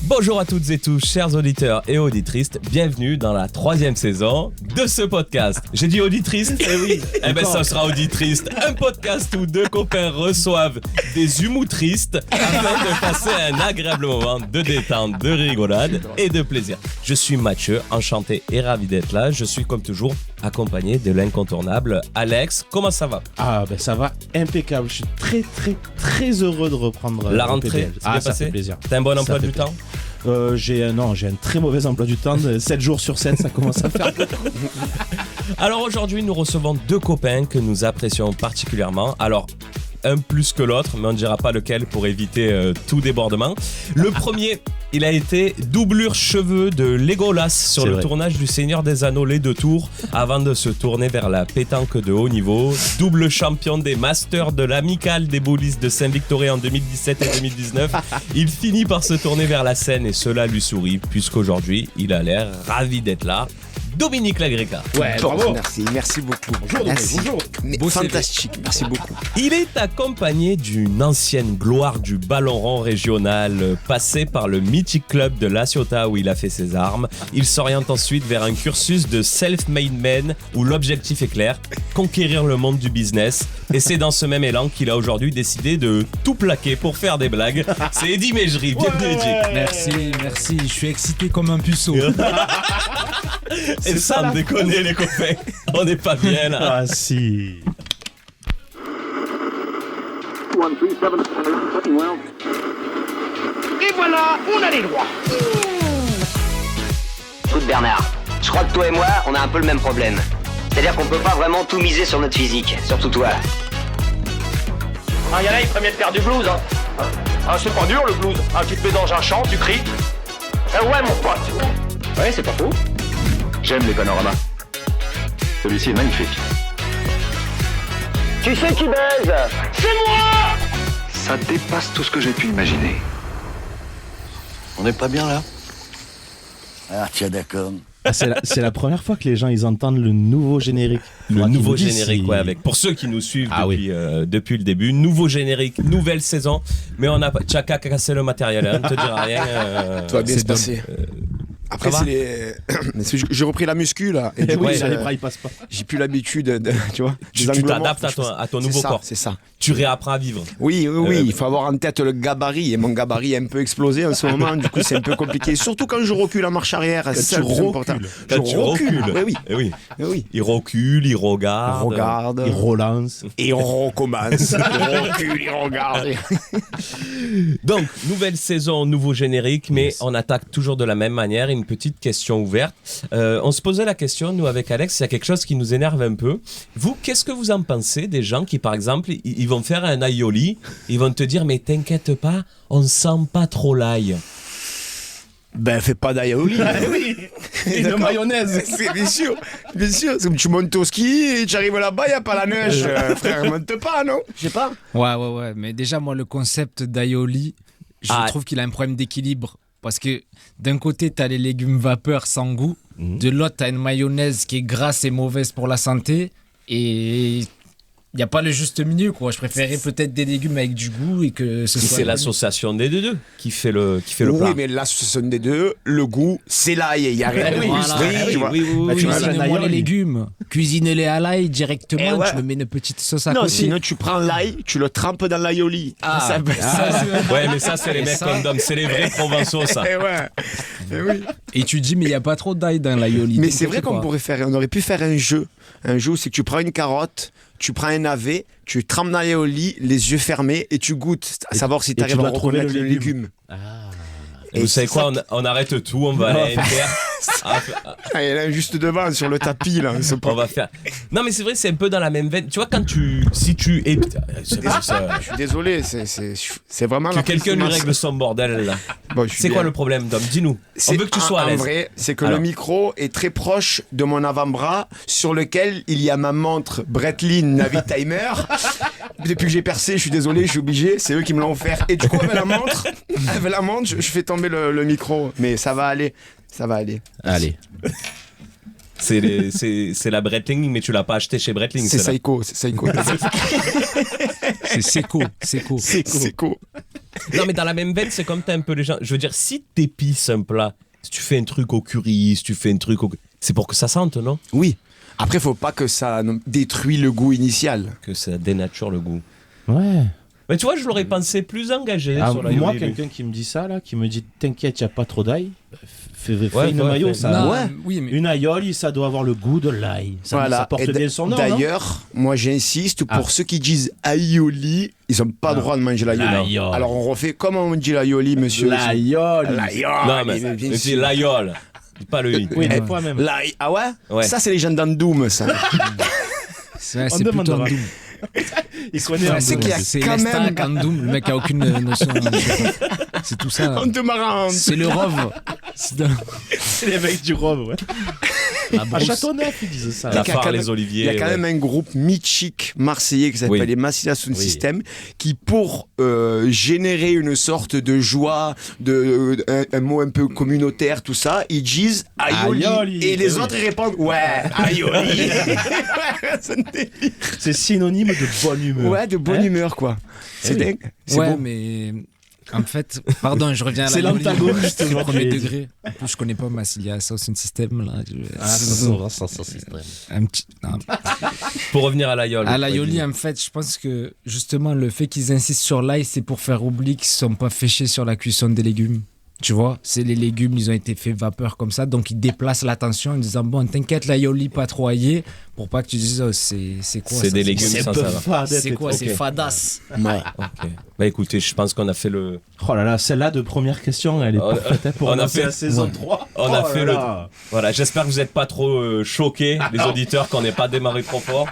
Bonjour à toutes et tous, chers auditeurs et auditrices, bienvenue dans la 3e saison de ce podcast. J'ai dit auditrice? Eh oui. Eh ben ça sera auditrice, un podcast où deux copains reçoivent des humoutristes afin de passer un agréable moment de détente, de rigolade et de plaisir. Je suis Mathieu, enchanté et ravi d'être là. Je suis comme toujours accompagné de l'incontournable Alex. Comment ça va? Ah ben ça va impeccable, je suis très heureux de reprendre la rentrée. Ça fait plaisir. T'as un bon emploi du temps? J'ai un très mauvais emploi du temps, 7 jours sur 7, ça commence à faire beaucoup. Alors aujourd'hui, nous recevons deux copains que nous apprécions particulièrement. Alors, un plus que l'autre, mais on ne dira pas lequel pour éviter tout débordement. Le premier, il a été doublure cheveux de Legolas sur le tournage du Seigneur des Anneaux, les 2 tours, avant de se tourner vers la pétanque de haut niveau. Double champion des Masters de l'Amicale des Boulistes de Saint-Victoré en 2017 et 2019. Il finit par se tourner vers la scène et cela lui sourit, puisqu'aujourd'hui, il a l'air ravi d'être là. Dominique Lagreca. Ouais, bravo. Merci beaucoup. Bonjour, merci. Bonjour. Mais fantastique, merci beaucoup. Il est accompagné d'une ancienne gloire du ballon rond régional, passé par le mythique club de La Ciotat où il a fait ses armes. Il s'oriente ensuite vers un cursus de self-made man où l'objectif est clair, conquérir le monde du business. Et c'est dans ce même élan qu'il a aujourd'hui décidé de tout plaquer pour faire des blagues. C'est Eddy Mégerie. Bienvenue Eddy. Merci. Je suis excité comme un puceau. Et sans déconner les copains, on n'est pas bien là. Ah si. Et voilà, on a les droits. Écoute Bernard, je crois que toi et moi, on a un peu le même problème. C'est-à-dire qu'on peut pas vraiment tout miser sur notre physique, surtout toi. Ah, y'en a, ils préfèrent faire du blues, hein. Ah, c'est pas dur le blues. Ah, tu te mélanges un chant, tu cries. Eh ouais, mon pote. Ouais, c'est pas faux. J'aime les panoramas. Celui-ci est magnifique. Tu sais qui baise? C'est moi! Ça dépasse tout ce que j'ai pu imaginer. On n'est pas bien là? Ah tiens d'accord. C'est la première fois que les gens ils entendent le nouveau générique. Le nouveau générique, ouais, avec pour ceux qui nous suivent depuis le début, nouveau générique, nouvelle saison, mais on a Chaka cassé le matériel, hein, ne te dira rien. Tout va bien se passer. Après, j'ai repris la muscu là. Et du coup, il passe pas. j'ai plus l'habitude de, tu vois. Tu t'adaptes à ton nouveau corps. C'est ça. Tu réapprends à vivre. Oui, il faut avoir en tête le gabarit. Et mon gabarit est un peu explosé en ce moment. Du coup, c'est un peu compliqué. Surtout quand je recule en marche arrière. Tu recules. Oui. Il recule, il regarde. Il relance. Et on recommence. Il recule, il regarde. Donc, nouvelle saison, nouveau générique, mais on attaque toujours de la même manière. Une petite question ouverte. On se posait la question, nous avec Alex, il y a quelque chose qui nous énerve un peu. Vous, qu'est-ce que vous en pensez des gens qui, par exemple, ils vont faire un aioli, ils vont te dire, mais t'inquiète pas, on sent pas trop l'ail. Ben, fais pas d'aioli. Oui. Et de mayonnaise. C'est bien sûr. C'est comme tu montes au ski et tu arrives là-bas, il n'y a pas la neige. Frère, monte pas, non? Je sais pas. Ouais. Mais déjà, moi, le concept d'aioli, je trouve qu'il a un problème d'équilibre. Parce que d'un côté, t'as les légumes vapeur sans goût. De l'autre, t'as une mayonnaise qui est grasse et mauvaise pour la santé. Et il n'y a pas le juste milieu, quoi. Je préférais peut-être des légumes avec du goût et que ce soit... C'est l'association des deux qui fait le plat. Oui, mais l'association des deux, le goût, c'est l'ail. Il n'y a rien de plus. Cuisinez-moi les légumes. Cuisinez-les à l'ail directement. Tu me mets une petite sauce à côté. Non, sinon tu prends l'ail, tu le trempes dans l'aioli. Ouais, mais ça, c'est les mecs comme d'hommes. C'est les vrais provençaux, ça. Et tu dis, mais il n'y a pas trop d'ail dans l'aioli. Mais c'est vrai qu'on aurait pu faire un jeu. Un jeu où c'est que tu prends une carotte, tu prends un navet, tu trempes dans l'aioli, les yeux fermés, et tu goûtes à savoir si tu arrives à reconnaître le légume. Et vous savez quoi, on arrête tout, on va aller elle est juste devant sur le tapis là. On va faire. Non mais c'est vrai, c'est un peu dans la même veine. Tu vois quand si tu je suis désolé, c'est vraiment. Que quelqu'un lui règle son bordel là. Bon, c'est quoi le problème, Dom? Dis-nous. On veut que tu sois à l'aise. En vrai, c'est que le micro est très proche de mon avant-bras, sur lequel il y a ma montre Breitling Navi Timer. Depuis que j'ai percé, je suis désolé, je suis obligé. C'est eux qui me l'ont offert. Et du coup, avec la montre, je fais tomber le micro. Mais ça va aller. Allez. C'est la Breitling, mais tu l'as pas acheté chez Breitling. C'est Seiko. C'est Seco. Non, mais dans la même veine, c'est comme t'as un peu les gens. Je veux dire, si t'épices un plat, si tu fais un truc au curry, si tu fais un truc au... C'est pour que ça sente, non? Oui. Après, faut pas que ça détruit le goût initial. Que ça dénature le goût. Ouais. Mais tu vois, je l'aurais pensé plus engagé Ah, sur la moi, Yoli. quelqu'un qui me dit ça, là, qui me dit t'inquiète, il n'y a pas trop d'ail, fais Ouais, une ouais, mayo, fais- ça. Non, ouais. oui, mais Une aioli, ça doit avoir le goût de l'ail. Ça porte Et bien son nom. d'ailleurs, moi j'insiste, pour ceux qui disent aioli, ils n'ont pas le droit de manger l'aioli. L'aioli. Alors on refait comment on dit l'aioli, monsieur? L'aioli. L'aioli. Non, mais bien c'est sûr. l'aïeul. Dis pas le i. Oui, mais toi même. Ah ouais, Ouais. Ça, c'est les gens d'Andoum, ça. c'est On plutôt demandera. Andoum. Il connaît Ouais, un c'est peu. qu'il y a C'est quand même- l'Estac, Andoum. Le mec a aucune notion. C'est tout ça. On te marrante. C'est le rove. C'est dans- C'est les mecs du Rhum, ouais. la À brousse. Châteauneuf, ils disent ça. La Il y a phare, quand les même- oliviers. Il y a quand ouais. même un groupe mythique marseillais qui s'appelle Oui. les Massilia Sound Oui. System qui, pour générer une sorte de joie, un mot un peu communautaire, tout ça, ils disent aioli. Aioli. Et les Oui. autres ils répondent ouais, aioli. C'est synonyme de bonne humeur. Ouais, de bonne Hein humeur, quoi. C'est oui. dingue. C'est Ouais, beau. mais en fait, pardon, je reviens à C'est la Yoli. l'antagoniste, Très genre, premier tu l'as degré. En plus, je connais pas Massilia Sound System là. Ah, ça, c'est extrême. Un petit. Non. Pour revenir à l'aïeul. À l'aioli, en fait, je pense que justement le fait qu'ils insistent sur l'ail, c'est pour faire oublier qu'ils sont pas fêchés sur la cuisson des légumes. Tu vois, c'est les légumes, ils ont été faits vapeur comme ça, donc ils déplacent l'attention en disant bon, t'inquiète, l'aioli pas trop aillé, pour pas que tu dises oh, c'est quoi C'est ça, des légumes C'est sans peu ça. fadette C'est et quoi, tout. c'est fadas. Ouais. Ok. Bah écoutez, je pense qu'on a fait le. Oh là là, celle-là de première question, elle est On- parfaite hein, pour on a annoncer fait- la saison 3. On a Oh fait là le. là. Voilà, j'espère que vous n'êtes pas trop choqués, les auditeurs, qu'on n'ait pas démarré trop fort.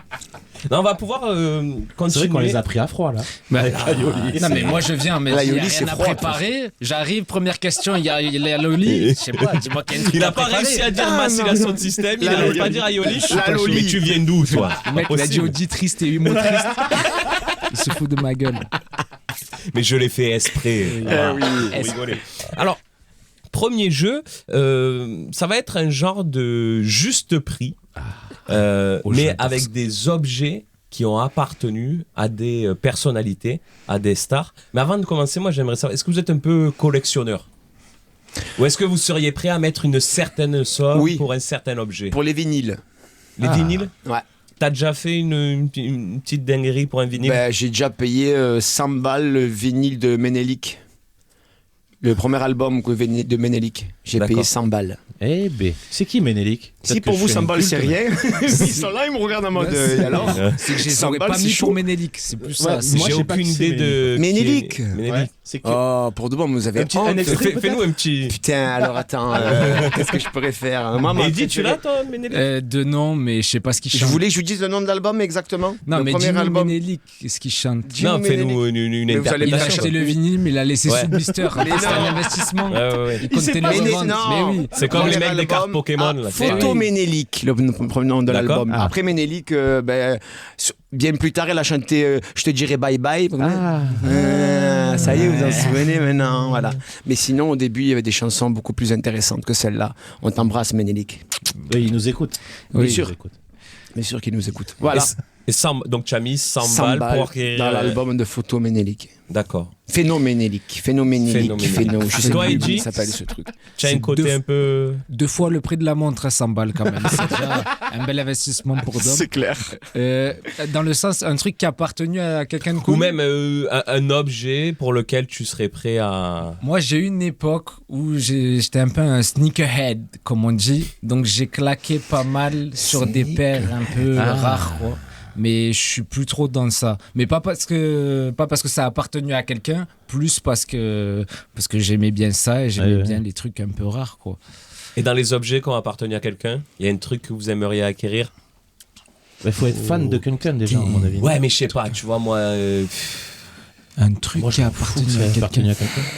Non, on va pouvoir continuer. C'est vrai qu'on les a pris à froid là. Avec l'aioli. Non mais moi je viens, mais il y a L'aioli, rien c'est à froid, préparer. J'arrive, première question, il y a l'aioli. Je sais pas, dis-moi qu'il y a un truc Il à n'a pas préparer. réussi à dire Massilia Sound System, il n'arrive pas à dire aioli. Je suis pas chaud. Mais tu viens d'où, toi? Le mec il a dit auditrice et humotriste. Il se fout de ma gueule. Mais je l'ai fait exprès. Voilà. Pour rigoler. Alors, premier jeu, ça va être un genre de juste prix, mais j'adore avec ça. des objets qui ont appartenu à des personnalités, à des stars. Mais avant de commencer, moi j'aimerais savoir, est-ce que vous êtes un peu collectionneur? Ou est-ce que vous seriez prêt à mettre une certaine somme Oui. pour un certain objet? Pour les vinyles. Les vinyles? Ouais. T'as déjà fait une petite dinguerie pour un vinyle? Ben, j'ai déjà payé 100 balles le vinyle de Ménélique. Le premier album de Ménélique. J'ai D'accord. payé 100 balles. Eh ben, c'est qui Ménélique? Si pour vous 100 balles c'est rien, ils sont là, ils me regardent en mode. Et alors C'est que je les 100 aurais balles, pas c'est mis chaud. pour Ménélique. C'est plus ça. Ouais, c'est- moi, J'ai je sais pas aucune qui c'est, idée de. Ménélique. qui est- Ménélique. Ouais, c'est qui? Oh, pour de bon, vous avez Un petit- un honte. extrait, Fais-nous un petit. Putain, alors attends, qu'est-ce que je pourrais faire? Moi, ma Et dis, tu préférée- l'as, toi, Ménélique? De nom, mais je sais pas ce qu'il chante. Je voulais que je vous dise le nom de l'album exactement. Non, le mais premier dis-nous album. Ménélique, ce qu'il chante. Dis-nous Non, fais-nous Ménélique. une Mais vous allez Il a interprétation. acheté le vinyle, mais il a laissé Ouais. sous blister. Après, Mais c'était un non. investissement. Ouais, ouais, ouais. Il comptait le Méné- revendre. non. Mais oui. C'est comme les Premier mecs des cartes album, Pokémon. là. Photo oui. Ménélique, le premier nom de D'accord. l'album. Ah. Après Ménélique, bien plus tard, elle a chanté Je te dirai bye bye. Ça y est, vous en souvenez maintenant. Voilà. Mais sinon, au début, il y avait des chansons beaucoup plus intéressantes que celle-là. On t'embrasse, Ménélique. Oui, il nous écoute. Oui, Il sûr. nous écoute. Bien sûr qu'il nous écoute. Voilà. Et 100 donc tu as mis 100 100 balles pour acquérir. dans l'album de Photo Ménélique. D'accord. Phénoménélique. Phénoménélique. Je sais Toi, plus Edgy comment ça s'appelle ce truc. Tu as C'est un côté deux- un peu. 2 fois le prix de la montre à 100 balles quand même. C'est déjà un bel investissement pour Dom. clair. Dans le sens, un truc qui a appartenu à quelqu'un de Ou cool. même un objet pour lequel tu serais prêt à. Moi, j'ai eu une époque où j'étais un peu un sneakerhead, comme on dit. Donc, j'ai claqué pas mal sur des paires un peu rares, quoi. Mais je suis plus trop dans ça. Mais pas parce que ça a appartenu à quelqu'un, plus parce que j'aimais bien ça et j'aimais Ouais. bien les trucs un peu rares, quoi. Et dans les objets qui ont appartenu à quelqu'un, il y a un truc que vous aimeriez acquérir? Il faut être fan de quelqu'un déjà, à mon avis. Ouais, mais je sais pas, tu vois, moi. Un truc Moi, qui a je m'en fous que appartenu ça à ait appartenu quelqu'un. à quelqu'un.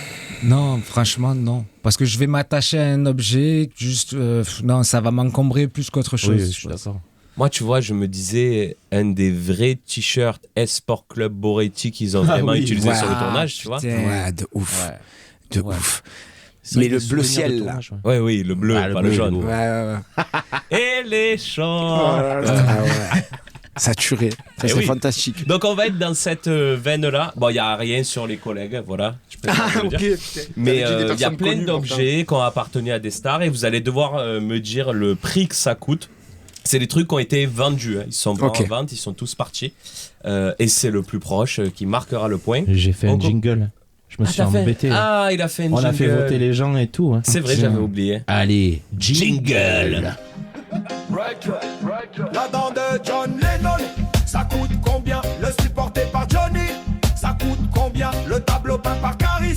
Non, franchement, non. Parce que je vais m'attacher à un objet, juste. Non, ça va m'encombrer plus qu'autre chose. Oui, je suis d'accord. Moi, tu vois, je me disais, un des vrais t-shirts Esport Club Boretti qu'ils ont vraiment oui, utilisé ouais. sur le tournage, tu vois. Putain. Ouais, de ouf. Ouais. De Ouais. ouf. C'est Mais vrai, le des bleu souvenirs de ciel, là. tournage, ouais. Ouais, oui, le bleu, Ah, le pas bleu, le jaune. il est beau. Ouais. Et les champs. Ah ouais. Saturé. Ça, Eh c'est oui. fantastique. Donc on va être dans cette veine-là. Bon, il n'y a rien sur les collègues, voilà. Je préfère le dire. Mais il y a plein d'objets qui ont appartenu à des stars et vous allez devoir me dire le prix que ça coûte. C'est des trucs qui ont été vendus. Hein. Ils sont pas en vente, ils sont tous partis. Et c'est le plus proche qui marquera le point. J'ai fait un jingle. Je me suis embêté. Ah, il a fait un jingle. On a fait voter les gens et tout. Hein. C'est vrai, j'avais oublié. Allez, jingle. La dent de John Lennon, ça coûte combien? Le supporté par Johnny, ça coûte combien? Le tableau peint par Caris,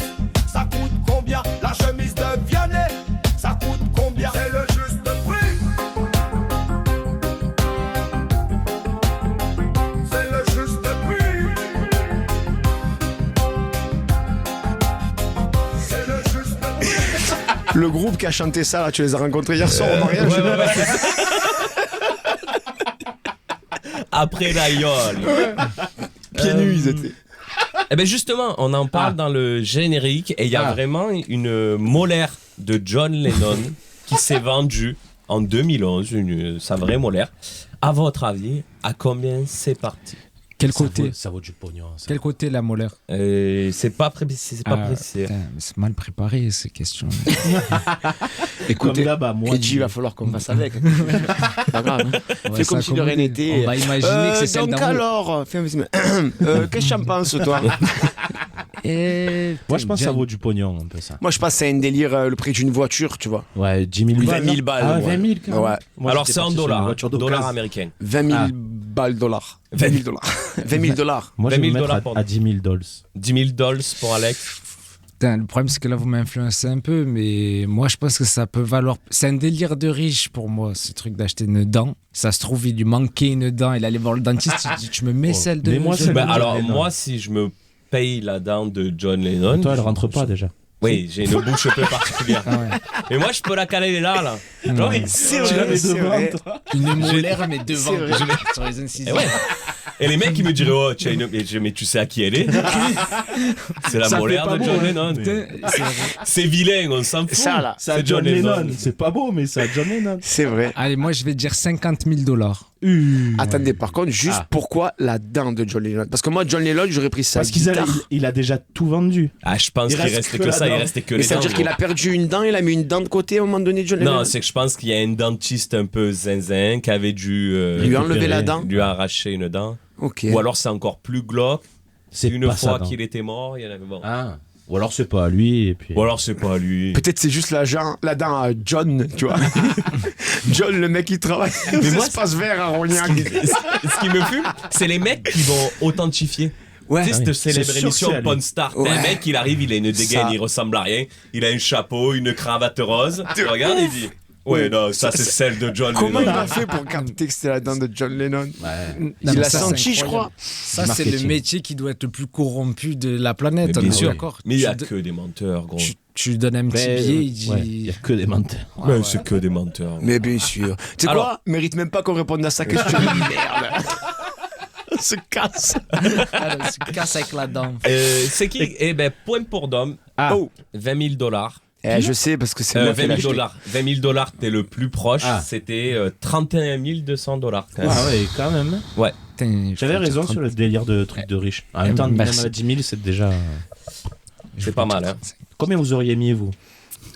ça coûte combien? La chemise de Vianney, ça coûte combien? C'est le juste prix. C'est le juste prix. C'est le juste prix. Le groupe qui a chanté ça, là, tu les as rencontrés hier soir au mariage? Après la yole. Pieds nus, ils étaient. Eh ben justement, on en parle dans le générique et il y a vraiment une molaire de John Lennon qui s'est vendue en 2011, sa vraie molaire. À votre avis, à combien c'est parti? Quel côté? Ça vaut du pognon. Ça. Quel côté la molaire? C'est pas précis. Putain, mais c'est mal préparé ces questions. Écoutez, là-bas, moi, Kedji, il va falloir qu'on fasse avec. Pas grave. Hein. Fais comme si de rien n'était. On va imaginer que c'est celle donc d'en haut. alors, qu'est-ce que tu en penses, toi? Moi, je pense que ça vaut du pognon, un peu ça. Moi, je pense que c'est un délire, le prix d'une voiture, tu vois. Ouais, 10 000 balles. 20 000 balles. Ah, ouais. 20 000 quand même. Ouais. Moi, Alors j'étais c'est en parti sur une dollars, voiture dollars d'occasion. américains. 20 000 balles dollars. 20 000 dollars. 20 000 dollars. Moi, je 20 vais 000 me dollars mettre pour à 10 000 dollars. 10 000 dollars pour Alex. Putain, le problème, c'est que là, vous m'influencez un peu, mais moi, je pense que ça peut valoir. C'est un délire de riche pour moi, ce truc d'acheter une dent. Ça se trouve, il lui manquait une dent, il allait voir le dentiste, il dit, tu me mets celle de. Mais moi, John c'est Ben, Lennon. alors Lennon. moi, si je me paye la dent de John Lennon, Toi, elle rentre pas déjà. oui, j'ai une bouche un peu particulière. Ah ouais. Mais moi, je peux la caler là. Non, Oui, mais c'est Tu vrai. l'avais devant, toi. une molaire, mais devant. vrai. Sur les incisives. Et ouais. Et les mecs, ils me diraient, oh, tu as une... mais tu sais à qui elle est? C'est la Ça molaire fait pas de beau, John hein. Lennon. Putain, c'est vrai. C'est vilain, on s'en fout. Ça, là. C'est John Lennon. C'est pas beau, mais c'est John Lennon. C'est vrai. Allez, moi, je vais dire 50 000 dollars. Attendez, par contre, juste pourquoi la dent de John Lennon? Parce que moi, John Lennon, j'aurais pris ça. Parce qu'il a déjà tout vendu. Ah, je pense Il qu'il reste restait que que la ça, il dent. restait que Mais les ça veut dents. dire qu'il a perdu une dent, il a mis une dent de côté à un moment donné, John Lennon? Non, c'est que je pense qu'il y a un dentiste un peu zinzin qui avait dû Lui enlever la dent? lui arracher une dent. Ok. Ou alors c'est encore plus glauque. C'est Une pas fois ça, non. qu'il était mort, il y en avait bon. Ah. Ou alors c'est pas à lui et puis. Ou alors c'est pas lui. Peut-être c'est juste la dent à John, tu vois. John, le mec qui travaille aux moi, espaces verts à Rognac. Ce qui me fume, c'est les mecs qui vont authentifier. Ouais. Tu sais, cette oui. célèbre C'est sûr émission que c'est à lui. Pawn Star. Ouais. Un mec, il arrive, il a une dégaine, Ça. il ressemble à rien. Il a un chapeau, une cravate rose. Tu regardes, il dit ouais, non, ça c'est celle de John Comment il Lennon. a fait pour capter que c'était la dent de John Lennon? Non, Il mais l'a ça, c'est senti, je incroyable. crois. Ça, c'est le Marketing. métier qui doit être le plus corrompu de la planète. Mais on bien est sûr. d'accord. Mais il y a Tu que des menteurs, gros. tu lui donnes un petit billet, il dit. Ouais, il y a que des menteurs. Ouais, c'est que des menteurs. Mais bien sûr. Tu sais Alors- quoi? Mérite même pas qu'on réponde à sa question. Merde. On se casse. Ah, il se casse avec la dent. C'est qui Eh ben, point pour Dom. Ah. Oh. 20 000 $. Je sais parce que c'est moi qui l'ai 20 acheté. 000 $. 20 000 $, t'es le plus proche. Ah. C'était 31 200 $. quand même. Ah ouais, quand même. Ouais. Putain, J'avais raison sur le délire de truc de riche. En même temps, même Merci. à 10 000, c'est déjà. C'est pas mal, hein. Combien vous auriez mis, vous?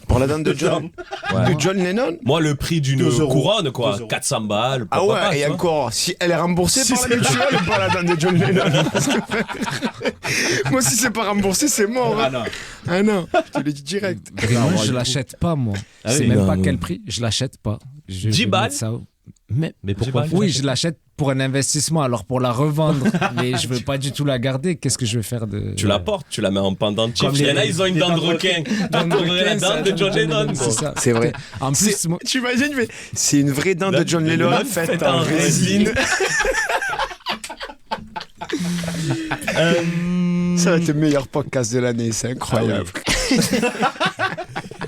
Pour la dent de John. Ouais. De John Lennon? Moi, le prix d'une 2 euros. couronne, quoi. 2 euros. 400 balles. Ah pourquoi ouais, pas, et tu vois. encore, si elle est remboursée par la mutuelle ou pas la dent de John Lennon? Parce que- Moi, si c'est pas remboursé, c'est mort. hein. non. Ah non, je te l'ai dit direct. Moi, je l'achète pas, moi. Ah C'est oui. même Non, pas non. quel prix. Je l'achète pas. Je 10 vais balles mettre ça au- Mais Mais pourquoi? balles. oui, je l'achète pour un investissement, alors pour la revendre. Mais je veux pas du tout la garder. Qu'est-ce que je vais faire de. Tu la portes, tu la mets en pendentif. Comme Il y en a, les- ils ont une les dent de dents de requin. Dent de Toi, t'aurais la requin, dent ça, de John Lennon. c'est gros. ça. C'est vrai. En plus, moi- Tu imagines, mais c'est une vraie dent de John Lennon faite en résine. Ça va être le meilleur podcast de l'année, c'est incroyable.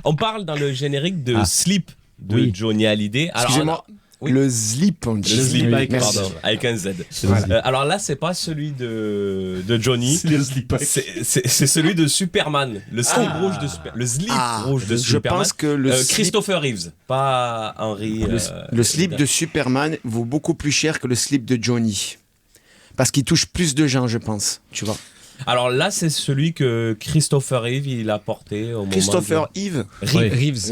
On parle dans le générique de Sleep de Oui. Johnny Hallyday. Alors, Excusez-moi, Oui. Le slip, on dit. Le slip, Merci. pardon, avec un Z. Voilà. Alors là, c'est pas celui de Johnny. C'est le slip. C'est celui de Superman. Le slip rouge de Superman. Le slip rouge de Je Superman. pense que le slip, Christopher Reeves, pas Henry. le slip de Superman vaut beaucoup plus cher que le slip de Johnny. Parce qu'il touche plus de gens, je pense. Tu vois. Alors là, c'est celui que Christopher Reeves il a porté au Christopher moment. Yves. Reeves.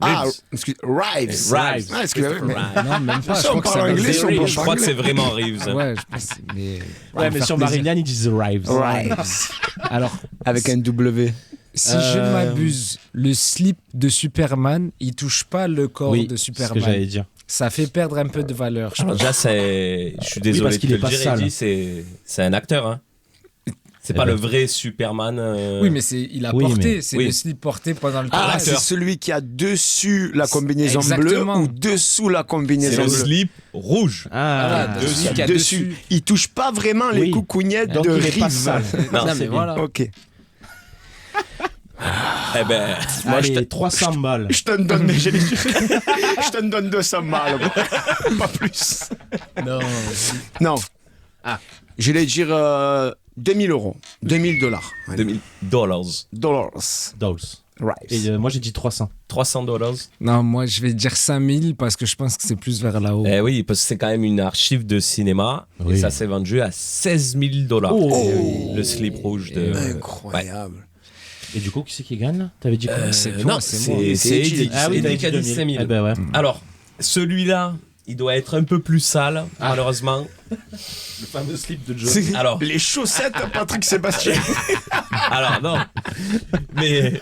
Ah, excuse, Rives. Rives. Ah, excusez-moi. Non, même pas. Ça, Je on crois que parle c'est anglais, un- si on parle Je crois que c'est vraiment Reeves. Ouais, je pense. Mais Ouais, mais sur Marillion, ils disent Rives. Rives. Alors, Avec un W. si je ne m'abuse, le slip de Superman, il touche pas le corps Oui, de c'est ce que Superman. j'allais dire. Ça fait perdre un peu de valeur, je pense. Déjà, je suis désolé parce de qu'il te est le pas dire, sale. Eddie, c'est un acteur. Hein. C'est pas ben. le vrai Superman. Oui, mais il a Oui, porté, mais- c'est oui. le slip porté pendant le Ah, tournage. c'est celui qui a dessus la combinaison bleue Exactement. ou dessous la C'est combinaison le bleue. slip rouge. Ah, Voilà, Dessus. qu'il y a dessus. Il touche pas vraiment les Oui. coucougnettes Donc de il est pas Rives. sale. Non, mais c'est voilà. Ok. Eh ben, moi, Allez, 300 balles. Je te donne, mais j'ai les je te donne 200 balles. Pas plus. Non. Non. Je vais dire 2000 euros. 2000 dollars. $2000. Dollars. Dolls. Rives. Et moi, j'ai dit 300. $300. Non, moi je vais dire 5000 parce que je pense que c'est plus vers là-haut. Eh oui, parce que c'est quand même une archive de cinéma. Oui. Et ça s'est vendu à $16,000. Oh. Le slip rouge de. Incroyable. Et du coup, qui c'est qui gagne là? T'avais dit quoi? Non, c'est moi. c'est Eddie. Ah oui, Eddie t'avais qui a dit 2000. 5000. Eh ben ouais. Alors, celui-là, il doit être un peu plus sale, malheureusement. Le fameux slip de Joe. Alors, Les chaussettes à Patrick Sébastien. alors non. Mais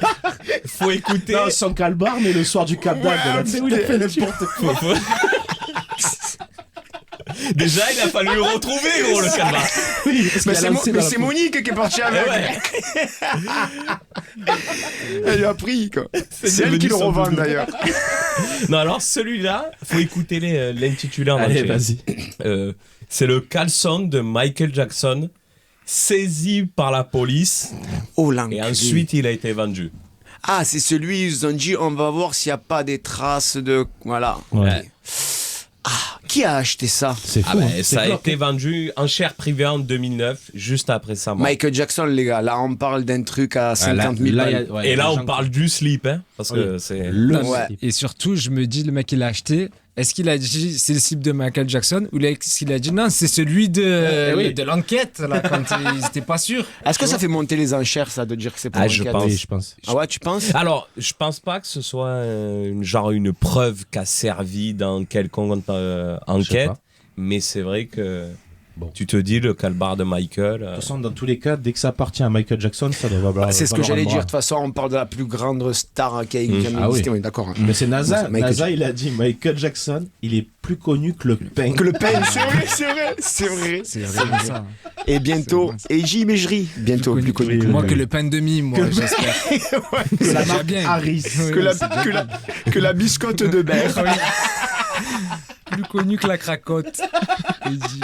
faut écouter. Non, son calbar, mais le soir du Cap d'Agde, là, tu sais où il a fait n'importe quoi. Déjà, il a fallu le retrouver, gros, le calva. Oui, parce Mais qu'il a lancé dans la c'est Monique qui est partie avec. Elle lui a pris, quoi. C'est elle devenu qui le son revend doudou. d'ailleurs. Non, alors celui-là, faut écouter l'intitulé en Allez, entier. vas-y. C'est le caleçon de Michael Jackson, saisi par la police, Oh et l'enculé. ensuite il a été vendu. Ah, c'est celui où ils ont dit on va voir s'il n'y a pas des traces de. Voilà. Ouais. Ah, qui a acheté ça? C'est fou. Ah ben, hein. ça a C'est été vendu en chair privée en 2009, juste après sa mort. Michael Jackson, les gars, là on parle d'un truc à 50 000 là, il y balles. a- ouais, Et là, les on gens parle du slip, hein, parce que c'est. Le Ouais. slip. Et surtout, je me dis, le mec il l'a acheté. Est-ce qu'il a dit c'est le slip de Michael Jackson ou est-ce qu'il a dit non, c'est celui de l'enquête là quand ils étaient pas sûrs. Est-ce que ça fait monter les enchères, ça, de dire que c'est pour Ah, un je cadeau? pense. Oui, je pense. Ah ouais, tu penses? Alors, je pense pas que ce soit une preuve qui a servi dans quelconque enquête, pas. mais c'est vrai que Bon. tu te dis le calbar de Michael. De toute façon, dans tous les cas, dès que ça appartient à Michael Jackson, ça doit valoir. C'est ce que valoir j'allais un dire. bras. De toute façon, on parle de la plus grande star qui a jamais Ah existé. oui. Oui, d'accord. hein. Mais c'est NASA. Michael NASA, il a dit Michael Jackson, il est plus connu que le pain. Que le pain, c'est vrai, c'est vrai, c'est vrai. C'est vraiment ça. Et bientôt, et J-Mégerie, bientôt plus connu que le Moi pain. que le pain de mie, moi j'espère. C'est la déjà marque bien. Harris. Oui, Que la, c'est déjà que, la, bien. que la biscotte de Berre. Plus connu que la cracotte. Il dit.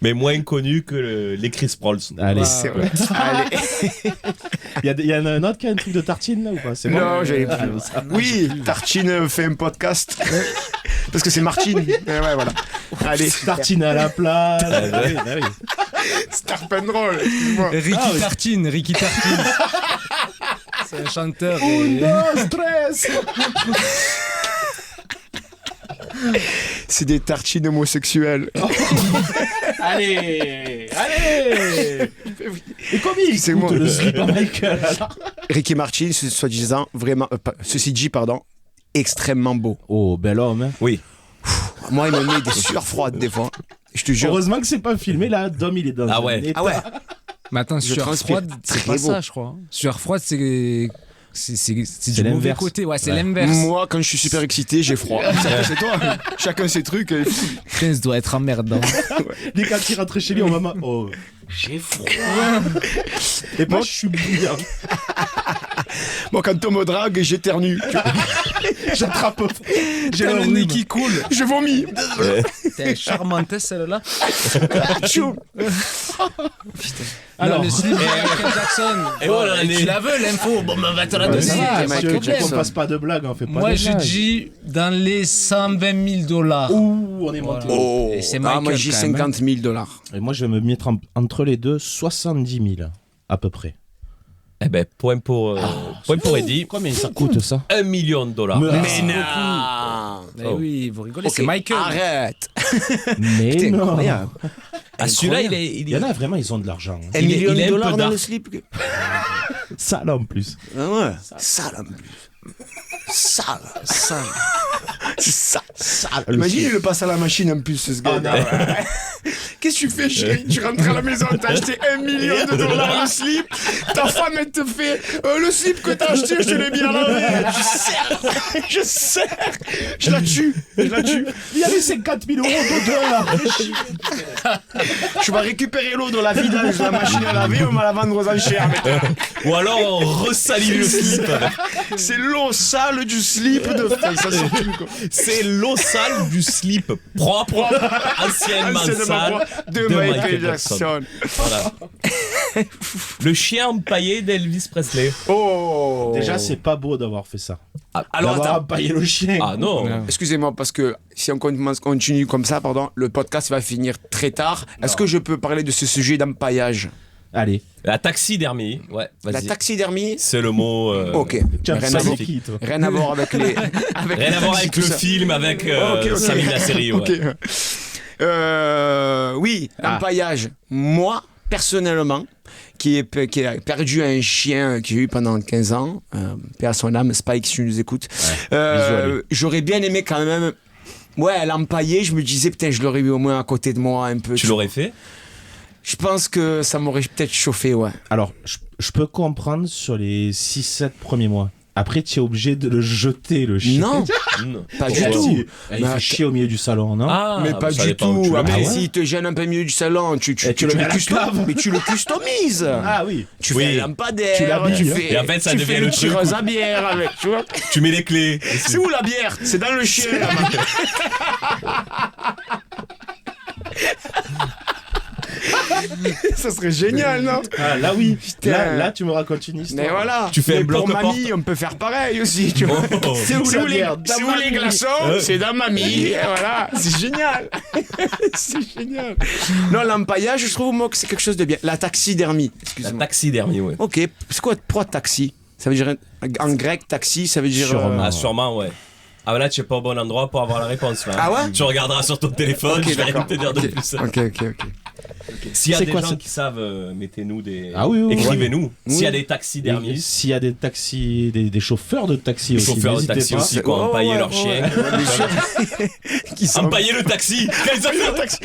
Mais moins connu que les Chris Prols. Allez, C'est vrai. Allez. il y en a un autre qui a un truc de tartine là ou pas? C'est Non, bon j'avais Ah, plus. ça- Oui, Tartine fait un podcast. Parce que c'est Martine. Ouais, voilà. Allez, Tartine à la plage. ouais. Bah oui. Star Roll, excuse-moi. Ricky Tartine, Ricky Tartine. C'est un chanteur. Stress. C'est des tartines homosexuelles. Allez, allez. Et combien il C'est coûte moi. le slip à Michael alors? Ricky Martin, soi-disant, vraiment, ceci dit, pardon, extrêmement beau. Oh, bel homme. Hein. Oui. Moi, il me met des sueurs froides des fois. Je te jure. Heureusement que c'est pas filmé là. Dom, il est dans Ah un ouais. état. Ah ouais. Mais attends, Je sueur transpire. froide, c'est Très pas beau. ça, je crois. Sueur froide, c'est du mauvais l'inverse. côté. Ouais, c'est Ouais. l'inverse. Moi, quand je suis super excité, j'ai froid. Chacun, c'est toi. Chacun ses trucs. Putain, ça doit être emmerdant. Dès quand il rentre chez lui, on maman. Oh, j'ai froid. Et moi, je suis bouillant. Moi, quand on me drague, j'éternue. J'attrape. J'ai T'as le le rhume. nez qui coule. Je vomis. T'es charmante, celle-là. Tchou. Alors, le slip de Michael Jackson. Et voilà, tu la veux l'info? Bon, ben, va te la donner. Ça va, pas de monsieur, problème. qu'on fasse pas de blagues, on fait pas Moi, de je blagues. dis dans les 120 000 $. Ouh, on est monté. Oh, Et c'est moi Michael, j'ai quand même, 50 000 $. Et moi, je vais me mettre entre les deux, 70 000 à peu près. Eh ben, point pour Eddie. Combien ça coûte ça? $1 million. Mais non. Eh oui, vous rigolez, c'est Michael. Arrête. Mais Putain, non. incroyable. Ah, celui-là, Il y en a vraiment, ils ont de l'argent. Un Il est- million il est de un peu dollars dans dark. le slip. Ça là en plus. Ah ouais. Sale en plus. Sale. C'est ça. Imagine, il le passe à la machine en plus, ce gars. Qu'est-ce que tu fais, chérie? Tu rentres à la maison, t'as acheté $1 million le slip. Ta femme, elle te fait le slip que t'as acheté, je te l'ai bien lavé. Je serre. Je la tue. Il y avait 50 000 € d'odeur. Je vais récupérer l'eau de la vidange de la machine à laver, on va la vendre aux enchères. Ou alors on ressalit le slip. C'est l'eau sale du slip de feuille, ça sort plus, quoi. C'est l'eau sale du slip propre, anciennement sale de Michael Jackson. Voilà. Le chien empaillé d'Elvis Presley. Oh. Déjà, c'est pas beau d'avoir fait ça. Alors D'avoir attends. empaillé le chien. Ah non. Excusez-moi, parce que si on continue comme ça, le podcast va finir très tard. Est-ce que je peux parler de ce sujet d'empaillage? Allez. La taxidermie. Ouais, vas-y. La taxidermie? C'est le mot. Ok. Tiens, Rien ça à voir- c'est qui, toi? Rien à voir avec les. Rien à voir avec tout le ça. film, avec Ok. Samy la série. Ouais. Ok. Oui, l'empaillage. Moi, personnellement, qui a perdu un chien que j'ai eu pendant 15 ans, paix à son âme, Spike, si tu nous écoutes, j'aurais bien aimé quand même. Ouais, l'empailler, je me disais, putain, je l'aurais eu au moins à côté de moi un peu. Tu l'aurais fait? Je pense que ça m'aurait peut-être chauffé, ouais. Alors, je peux comprendre sur les 6-7 premiers mois. Après, tu es obligé de le jeter, le chien. Non, Non. pas du Oh, tout. Il fait chier au milieu du salon, non? Ah, Mais pas ça du dépend où tu tout. le Mais mets. s'il te gêne un peu au milieu du salon, tu tu le mets à la cave. Mais tu le customises. Ah oui. Tu Oui. fais un lampadaire, Tu l'habilles, hein. Et en fait, ça tu devient fais le le truc tireuse où- à bière avec, tu vois. Tu mets les clés. C'est où la bière? C'est dans le chien, là-bas. Ça serait génial, non? Ah, là oui. Putain. Là, tu me racontes une histoire. Mais voilà. Tu fais Mais un bloc pour porte. mamie, on peut faire pareil aussi, tu vois. Oh. C'est où C'est la où les, bière? c'est où les glaçons? C'est dans mamie. Et voilà, c'est génial. C'est génial. Non, l'empaillage, je trouve moi que c'est quelque chose de bien. La taxidermie, La excuse-moi. taxidermie, oui. Ok, c'est quoi pourquoi taxi? Ça veut dire en grec taxi, ça veut dire Sûrement. Ah, sûrement, ouais. Ah, bah là, tu es pas au bon endroit pour avoir la réponse. Là. Ah ouais? Tu regarderas sur ton téléphone, Ok, je vais rien d'accord. te dire de Ok. plus. Ok. S'il y a C'est des quoi, gens c'est- qui savent, mettez-nous des. Ah oui, oui, oui. Écrivez-nous. S'il y a Oui. des Et taxidermistes, s'il y a des taxis, des chauffeurs de taxi des aussi, chauffeurs de n'hésitez taxi pas. aussi qui ont empaillé leur chien. Qui sont Empailler le taxi! Quels ont fait le taxi?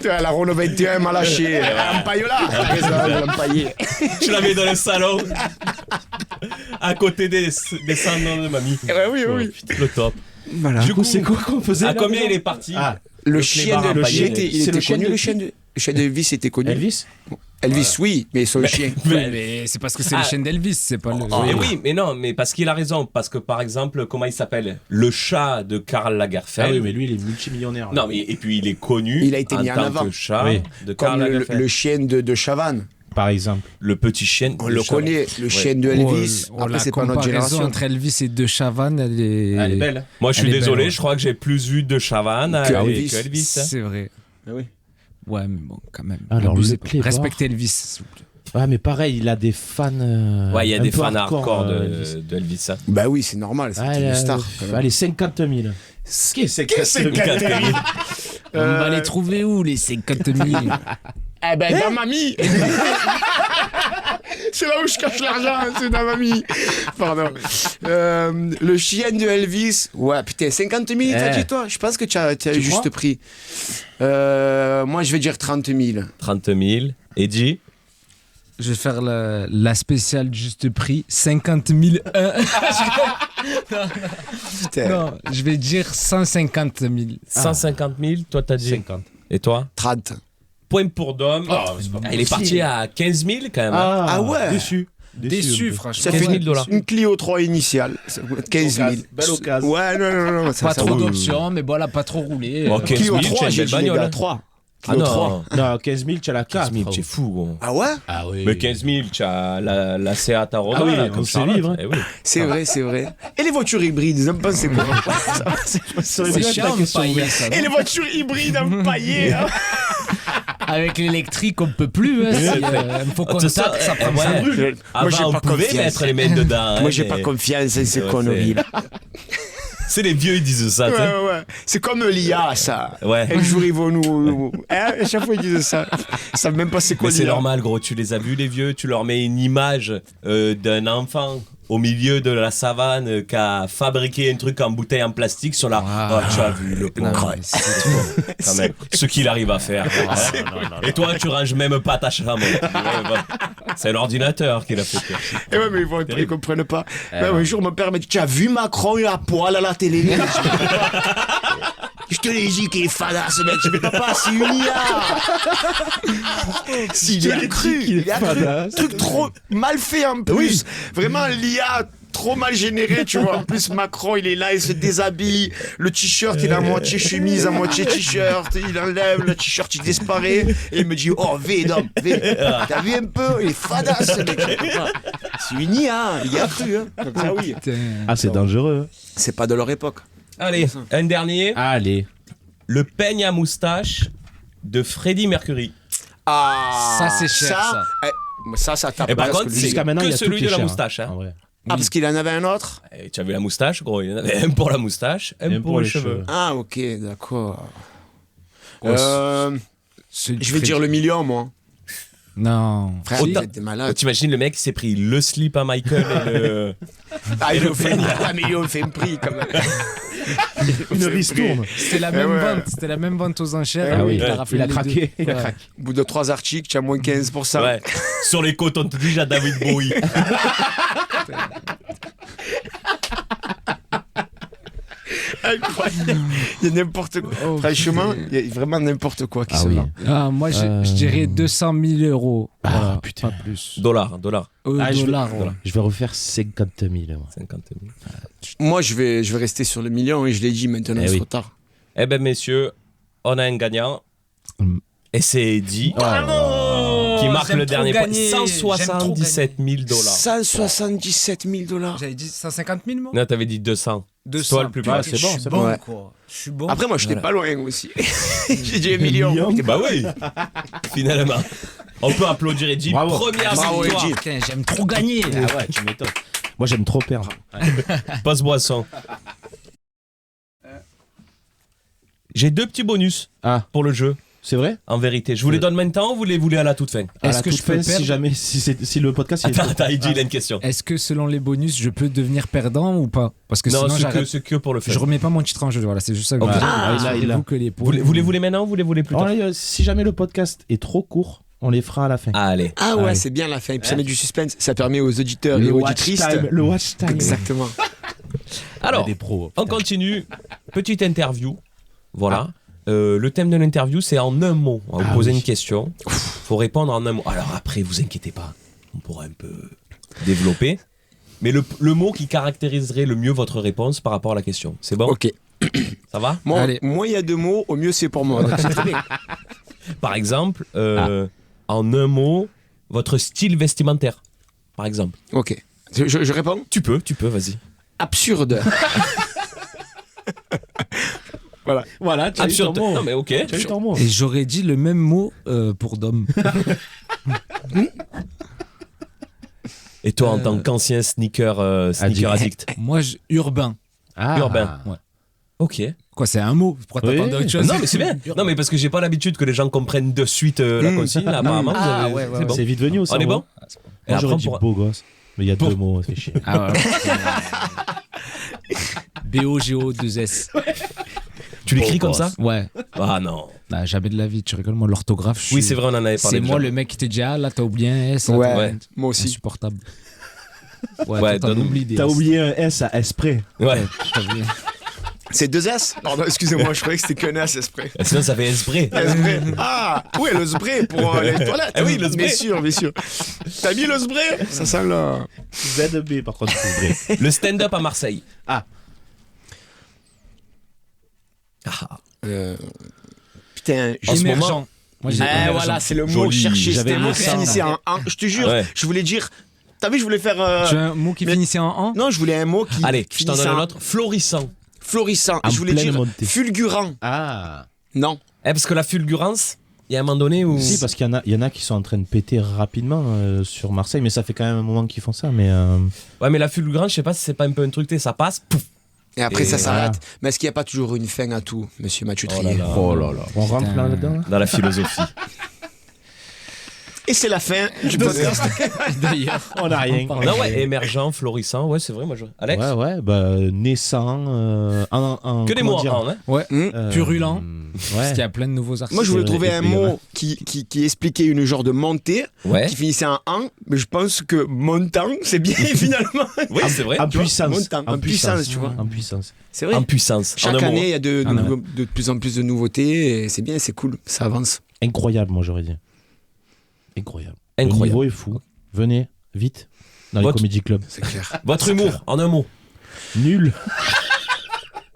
La Renault 21 m'a lâché. Empaille-la. L'empailler. Je l'avais dans le salon. À côté des descendants de mamie. Oui. Putain, le top. Voilà. Du coup, C'est quoi qu'on faisait à là, combien déjà il est parti? Ah, Le clébard chien de empaillé. il C'est était le chien connu, de le chien de Elvis était connu. Elvis? Elvis, oui, mais son chien. Mais c'est parce que c'est Ah. le chien d'Elvis, c'est pas le. Mais oui, mais non, mais parce qu'il a raison. Parce que par exemple, comment il s'appelle? Le chat de Karl Lagerfeld. Ah oui, mais lui, il est multimillionnaire. Non, mais et puis il est connu. Il a été mis en tant avant. que chat Oui. de Karl Comme Lagerfeld. le chien de Chavannes. Par exemple. Le petit chien. On de le Chavannes. connaît, le chien de Elvis. Après, la c'est pas notre comparaison génération. entre Elvis et De Chavannes, elle est. Elle est belle. Moi, je suis Elle est désolé. belle, ouais. Je crois que j'ai plus vu de Chavannes Que que Elvis. Elvis. hein. C'est vrai. Ah oui. Ouais, mais bon, quand même. Alors, Abusez le pas. Playboy. Respectez Elvis, s'il vous plaît. Ouais, mais pareil, il a des fans. Ouais, il y a un des peu fans hardcore Elvis. de Elvis. hein. Bah oui, c'est normal, c'est une star. quand même. Allez, 50 000. Ce qui est 50 000. On va les trouver où, les 50 000? Eh ben, dans mamie. C'est là où je cache l'argent, c'est dans mamie. Pardon. Le chien de Elvis. Ouais, putain, 50 000, t'as dit toi? Je pense que tu as Tu juste crois pris. Moi, je vais dire 30 000. 30 000. Eddie? Je vais faire la spéciale juste prix, 50 001. Putain. Non, je vais dire 150 000. 150 000, toi t'as dit 50. Et toi? 30. Point pour Dom. Il est parti à 15 000 quand même. hein. Ah ouais. Déçu. Déçu, un peu. franchement. Ça 15 fait 000 dollars. une Clio 3 initiale. Ça coûte 15 000. Belle occasion. Ouais, non. Pas trop vaut- d'options, mais voilà, pas trop roulé. Bon, 15 Clio 000, 3, c'est une j'ai belle dit les bagnole. gars, hein. 3. Ah non, Non, 15 000, tu as la 15 carte. 000, tu es fou, gros. Ah ouais? Ah oui. Mais 15 000, tu as la Seat Arona, Ah oui, là, on comme sait Charlotte. vivre, hein. Eh oui. C'est vrai, c'est vrai. Et les voitures hybrides, ils aiment pas c'est quoi? C'est chiant, empaillé, ça. Et les voitures hybrides empaillées, hein. Avec l'électrique, on peut plus. Hein, il faut qu'on ça, tape, ça prend ouais. ça. Avant, j'ai on pas pouvait confiance. mettre les mains dedans. Moi, hein, j'ai mais- pas confiance en ces Ouais, conneries là. C'est les vieux, ils disent ça, tu sais. Ouais. C'est comme l'IA, ça. Ouais. Un jour, ils vont nous. Hein, à chaque fois, ils disent ça. Ils savent même pas c'est quoi Mais c'est l'IA. normal, gros. Tu les as vus, les vieux. Tu leur mets une image d'un enfant au milieu de la savane qui a fabriqué un truc en bouteille en plastique sur la. Wow. Oh, tu as vu le pauvre. Quand même. Ce qu'il arrive à faire. Ouais. Et toi, tu ranges même pas ta chambre. Ouais, bah. C'est l'ordinateur qui l'a fait faire. Et ouais, mais ils comprennent pas. Même un jour, mon père m'a dit: tu as vu Macron, il a poil à la télé? Je te l'ai dit qu'il est fada, ce mec. Je dis: mais papa, c'est une IA. Il a cru. Il a cru. Truc trop mal fait en plus. Vraiment, l'IA trop mal généré, tu vois. En plus, Macron, il est là, il se déshabille. Le t-shirt, il est à moitié chemise, à moitié t-shirt. Il enlève, le t-shirt, il disparaît. Et il me dit: oh, Védom, t'as vu un peu? Il est fada, ce mec. C'est une IA, il y a cru. Hein. Donc, ça, oui. Ah, c'est dangereux. C'est pas de leur époque. Allez, un dernier. Allez. Le peigne à moustache de Freddie Mercury. Ah, Ça, c'est cher, ça. Ça tape. Et par parce contre, que c'est jusqu'à maintenant, il y que a tout celui qui de est la cher, moustache. Hein. en vrai. Ah, parce qu'il en avait un autre? Et tu avais la moustache, gros. Il y en avait un pour la moustache, un pour les cheveux. Ah, ok, d'accord. Ouais, Je vais dire le million, moi. Non. Frère, Autant- vous êtes des malades. T'imagines le mec qui s'est pris le slip à Michael et le. Ah, il fait un million, fait un prix, quand même. Une ristourne. C'était la même ouais. vente. C'était la même vente aux enchères. Ah oui, il a raflé il a les craqué. deux. Il a Ouais. craqué. Au bout de 3 articles, tu as moins 15%. Ouais. Sur les côtes, on te dit j'ai David Bowie. Incroyable. Il y a n'importe quoi. Oh, Franchement, il y a vraiment n'importe quoi qui se vend. Ah, moi, je dirais 200 000 euros. Voilà, putain. pas plus. Dollars. Dollars, ouais. Je vais refaire 50 000. moi. 50 000. Moi, je vais rester sur le million et je l'ai dit maintenant, Eh c'est oui. trop tard. Eh ben, messieurs, on a un gagnant. Et c'est Eddie qui marque J'aime le trop dernier point. gagner. 177 000 $. 177 000 $. J'avais dit 150 000, moi. Non, t'avais dit 200. 200. Toi le plus Ah, bas. c'est bon, c'est bon, bon. quoi. Je suis bon. Après, moi, j'étais pas loin aussi. J'ai dit un million. Bah oui, finalement. On peut applaudir Eddie. Bravo. Première Bravo, victoire. Eddie. Putain, j'aime trop gagner. Ah ouais, tu m'étonnes. Moi, j'aime trop perdre. Passe boisson. J'ai 2 petits bonus Ah, pour le jeu, c'est vrai? en vérité. Je vous les donne maintenant ou vous les voulez à la toute fin? À Est-ce la que toute je peux fin, si perdre jamais, si le podcast il est Attends, Eddie, il a une question. Est-ce que selon les bonus, je peux devenir perdant ou pas? Parce que Non, sinon, j'arrête. c'est que pour le faire. Je remets pas mon titre en jeu. Voilà, c'est juste ça que Ok. je veux dire. Ah, il a. Vous que les pots. Voulez-vous les maintenant ou vous les voulez plus tard? Si jamais le podcast est trop court, on les fera à la fin. Allez. Ah ouais, Allez. c'est bien la fin. Et puis ça met du suspense. Ça permet aux auditeurs et Le aux watch auditrices. time. Le watch time. Exactement. Alors, des pros. on continue. Petite interview. Voilà. Le thème de l'interview, c'est en un mot. On va vous poser une question. Faut répondre en un mot. Alors après, vous inquiétez pas. On pourra un peu développer. Mais le mot qui caractériserait le mieux votre réponse par rapport à la question. C'est bon? Ok. Ça va? Moi, Allez. moins il y a 2 mots, au mieux c'est pour moi. Donc, c'est très bien. Par exemple, en un mot, votre style vestimentaire. Par exemple. Ok. Je réponds. Tu peux, vas-y. Absurde. Voilà, tu as eu ton Absurde. mot. Non mais ok. Tu as eu ton mot. Et j'aurais dit le même mot pour Dom. Et toi, en tant qu'ancien sneaker addict. Moi, urbain. Ah. Urbain. Ouais. Ok. Quoi, c'est un mot? Pourquoi Oui. t'attendais autre chose? Non mais c'est bien. Non mais parce que j'ai pas l'habitude que les gens comprennent de suite la consigne. Là, apparemment, Ah, vous avez- ouais, c'est bon. C'est vite venu aussi. On est bon? Et Moi, après, j'aurais on dit pourra- beau gosse. Mais il y a 2 mots, ça fait chier. Ah ouais. BOGO2S. Tu l'écris comme ça? Ouais. Ah non. Bah, jamais de la vie, tu rigoles, moi l'orthographe. je Oui, suis- c'est vrai, on en avait parlé. C'est moi déjà. le mec qui te dit ah là t'as oublié un S. là, Ouais, t'as- moi aussi. Insupportable. Ouais, Ouais, toi, t'en donne- oublies des T'as S. oublié un S à Esprit. Ouais. T'as oublié. C'est 2 S. Pardon, excusez-moi, je croyais que c'était qu'un S, esprit. Sinon, ça fait esprit. Spray. Ah, oui, le spray pour les toilettes. Ah oui, le spray. Bien sûr, bien sûr. T'as mis le spray? Ça sent là. ZB, par contre, c'est vrai. Le stand-up à Marseille. Ah. Ah. Putain, En ce Émergent. moment, Moi, j'ai voilà, c'est le mot Joli. que je cherchais. J'avais C'était un mot mis qui ça. finissait en an. Je te jure, Ouais. je voulais dire. T'as vu, je voulais faire. Tu as un mot qui finissait en an? Non, je voulais un mot qui. Allez, qui je t'en finissait donne en un autre. Florissant. Florissant. En Je voulais pleine dire montée. fulgurant. Ah. Non. Parce que la fulgurance, il y a un moment donné où. Si, parce qu'il y en a qui sont en train de péter rapidement sur Marseille, mais ça fait quand même un moment qu'ils font ça. Mais Ouais, mais la fulgurance, je sais pas si c'est pas un peu un truc, ça passe, pouf. Et après, Et ça s'arrête. voilà. Mais est-ce qu'il n'y a pas toujours une fin à tout, monsieur Mathieu Oh là Trier là. oh là là, on rentre Putain. là-dedans. Là Dans la philosophie. Et c'est la fin du podcast. D'ailleurs, on n'a rien. Non, ouais, émergent, florissant, ouais, c'est vrai, moi je. Alex Ouais, naissant. Que des mots en an, hein. ouais. Purulent. Parce Ouais. qu'il y a plein de nouveaux artistes. Moi, je voulais C'est vrai, trouver un il y en a. mot qui expliquait une genre de montée, Ouais. qui finissait en an, mais je pense que montant, c'est bien finalement. Oui, c'est vrai. En Tu vois, puissance. montant, en puissance, tu vois. En puissance. C'est vrai. En puissance. Chaque en un mot. année, il y a de Ah, ouais. de plus en plus de nouveautés, et c'est bien, c'est cool, ça avance. Incroyable, moi j'aurais dit. Incroyable. Le Incroyable. niveau est fou. Venez, vite, dans les Votre- comédie clubs. C'est clair. Votre humour, en un mot. Nul.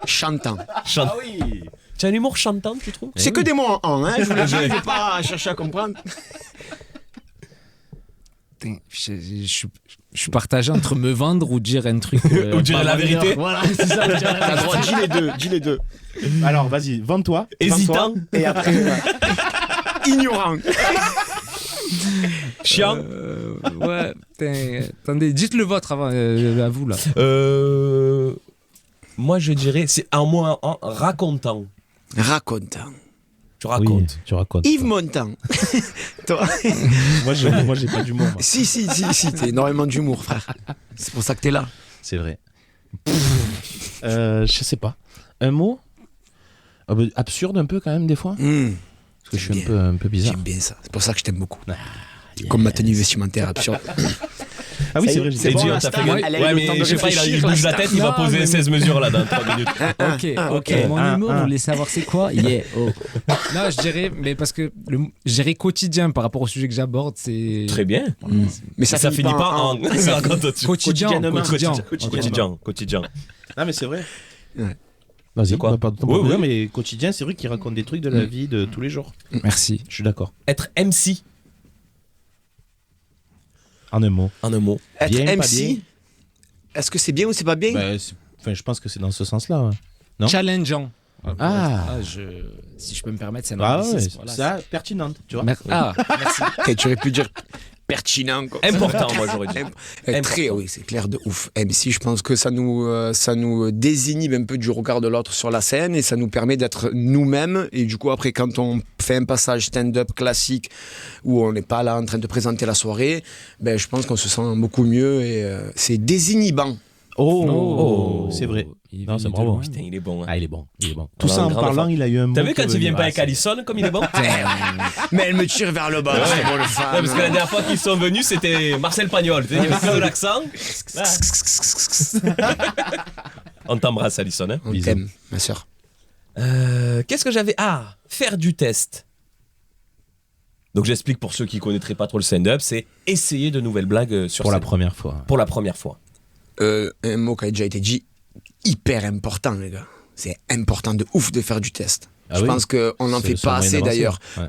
Chantant. Chante. Tu as un humour chantant, tu trouves C'est que des mots en an, hein, je vous le dis, je vais pas chercher à comprendre. Putain, je suis partagé entre me vendre ou dire un truc. Ou dire pas la vendeur. vérité. Voilà, c'est ça. Ou dire la T'as le droit, vérité. dis les deux. Alors, vas-y, vends-toi. Hésitant. Et après, ignorant. Chiant. Ouais, putain. Attendez, dites le vôtre avant, à vous là. Moi, je dirais, c'est un mot en racontant. Racontant. Tu Oui, racontes. tu racontes. Yves Montand. Toi Moi, j'ai pas d'humour. moi. Si, t'as énormément d'humour, frère. C'est pour ça que t'es là. C'est vrai. Je sais pas. Un mot absurde un peu quand même des fois. Parce que je suis un peu bizarre. J'aime bien ça. C'est pour ça que je t'aime beaucoup. Comme ma tenue vestimentaire absurde. Ah oui, c'est vrai. C'est bon, dur, la ça star, fait. elle a eu Ouais, le mais temps de je sais pas, il réfléchir, bouge la la tête, star. il va Non, poser mais- 16 mesures là dans 3 minutes. Ok. Mon humour, vous voulez savoir c'est quoi? Yeah. Oh. Non, je dirais, mais parce que je dirais quotidien par rapport au sujet que j'aborde, c'est. Très bien. Mais Ça finit pas en. Ça raconte au-dessus. Quotidien. Quotidien. Ah, mais c'est vrai. Ouais. Vas-y, C'est quoi pas de ton Oui, problème, oui. mais quotidien, c'est vrai qu'il raconte des trucs de la vie de tous les jours. Merci. Je suis d'accord. Être MC, En un mot. en un mot. Être Bien, pas bien. MC, est-ce que c'est bien ou c'est pas bien Je pense que c'est dans ce sens-là. Ouais. Non Challengeant. Ah. Si je peux me permettre, c'est un Ah ouais, anglicisme, voilà. ça, pertinente, tu vois. Merci. Ok, tu aurais pu dire pertinent. Quoi. Important, moi j'aurais dit. Très, oui, c'est clair de ouf. MC, je pense que ça nous désinhibe un peu du regard de l'autre sur la scène et ça nous permet d'être nous-mêmes. Et du coup, après, quand on fait un passage stand-up classique où on n'est pas là en train de présenter la soirée, ben, je pense qu'on se sent beaucoup mieux et c'est désinhibant. Oh, c'est vrai. Non, c'est bravo. Putain, il est bon. Hein. Ah, il est bon. Il est bon. On Tout a ça un en grand parlant, enfant. il a eu un mot. T'as vu quand qui il vient est pas venu. avec Alison, comme il est bon? Mais elle me tire vers le bas, c'est bon le fan. Ouais, parce que la dernière fois qu'ils sont venus, c'était Marcel Pagnol. Il y avait que de l'accent. On t'embrasse, Alison. Hein. On Bisous. t'aime, ma soeur. Qu'est-ce que j'avais? Ah, faire du test. Donc j'explique pour ceux qui connaîtraient pas trop le stand-up, c'est essayer de nouvelles blagues sur Pour la scène. première fois. Pour la première fois. Un mot qui a déjà été dit, hyper important, les gars. C'est important de ouf de faire du test. Ah je oui. pense qu'on n'en C'est fait le pas seul moyen assez d'avancer. d'ailleurs. Ouais.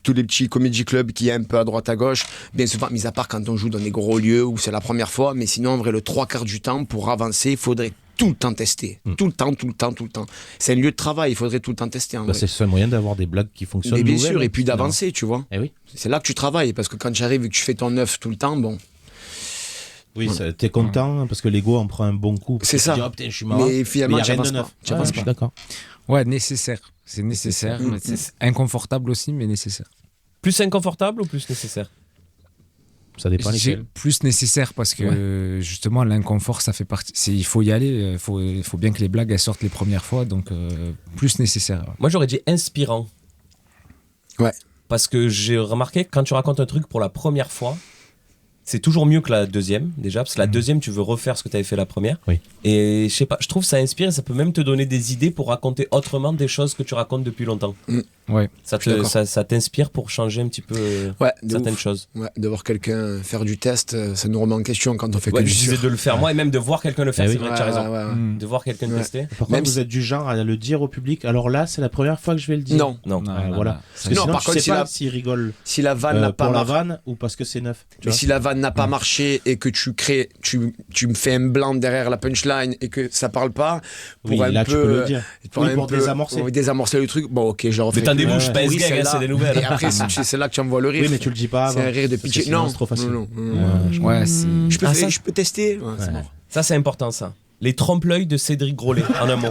Tous les petits comédie clubs qui est un peu à droite à gauche, bien souvent, mis à part quand on joue dans des gros lieux où c'est la première fois, mais sinon, en vrai, le 3/4 du temps, pour avancer, il faudrait tout le temps tester. Tout le temps. C'est un lieu de travail, il faudrait tout le temps tester. En vrai. C'est le seul moyen d'avoir des blagues qui fonctionnent. Mais bien nouvelles, sûr, et puis finalement. d'avancer, tu vois. Eh oui. C'est là que tu travailles, parce que quand tu arrives et que tu fais ton œuf tout le temps, bon. Oui, t'es content parce que l'ego en prend un bon coup. C'est Tu ça. te dis, oh, putain, je suis marrant. Mais finalement, il y a tu rien de avances neuf. pas. Tu Ouais, avances je suis pas. d'accord. Ouais, nécessaire. C'est nécessaire. mais c'est inconfortable aussi, mais nécessaire. Plus inconfortable ou plus nécessaire? Ça dépend J'ai lesquels. plus nécessaire parce que justement l'inconfort ça fait partie. Il faut y aller. Il faut bien que les blagues elles sortent les premières fois, donc plus nécessaire. Moi j'aurais dit inspirant. Ouais. Parce que j'ai remarqué que quand tu racontes un truc pour la première fois, c'est toujours mieux que la deuxième déjà, parce que la deuxième tu veux refaire ce que tu avais fait la première. Oui. Et je sais pas, je trouve que ça inspire et ça peut même te donner des idées pour raconter autrement des choses que tu racontes depuis longtemps. Ouais. Ça t'inspire pour changer un petit peu certaines choses. Ouais, de voir quelqu'un faire du test, ça nous remet en question quand on fait que du je disais sûr. de le faire moi et même de voir quelqu'un le faire, c'est vrai que tu as raison. Ouais. De voir quelqu'un tester. Par Même contre, vous êtes du genre à le dire au public. Alors là, c'est la première fois que je vais le dire. Non. Voilà. Parce que Non, sinon, par je contre, sais pas s'il rigole si la vanne n'a pas pour la marché, vanne ou parce que c'est neuf. mais si la vanne n'a pas marché et que tu me fais un blanc derrière la punchline et que ça parle pas, pour oui, un là, peu, tu peux le dire. pour désamorcer le truc. Bon, ok, je refais. Mais t'as des bouches, pas Oui, SGag, celle-là. c'est des nouvelles. Et après, c'est là que tu envoies le rire. Oui, mais tu le dis pas avant. C'est un rire de pitié. Sinon, Non, c'est trop facile. non. Ouais, c'est... Je peux tester. Ouais, c'est bon. Ça, c'est important, ça. Les trompe-l'œil de Cédric Grolet, en un mot.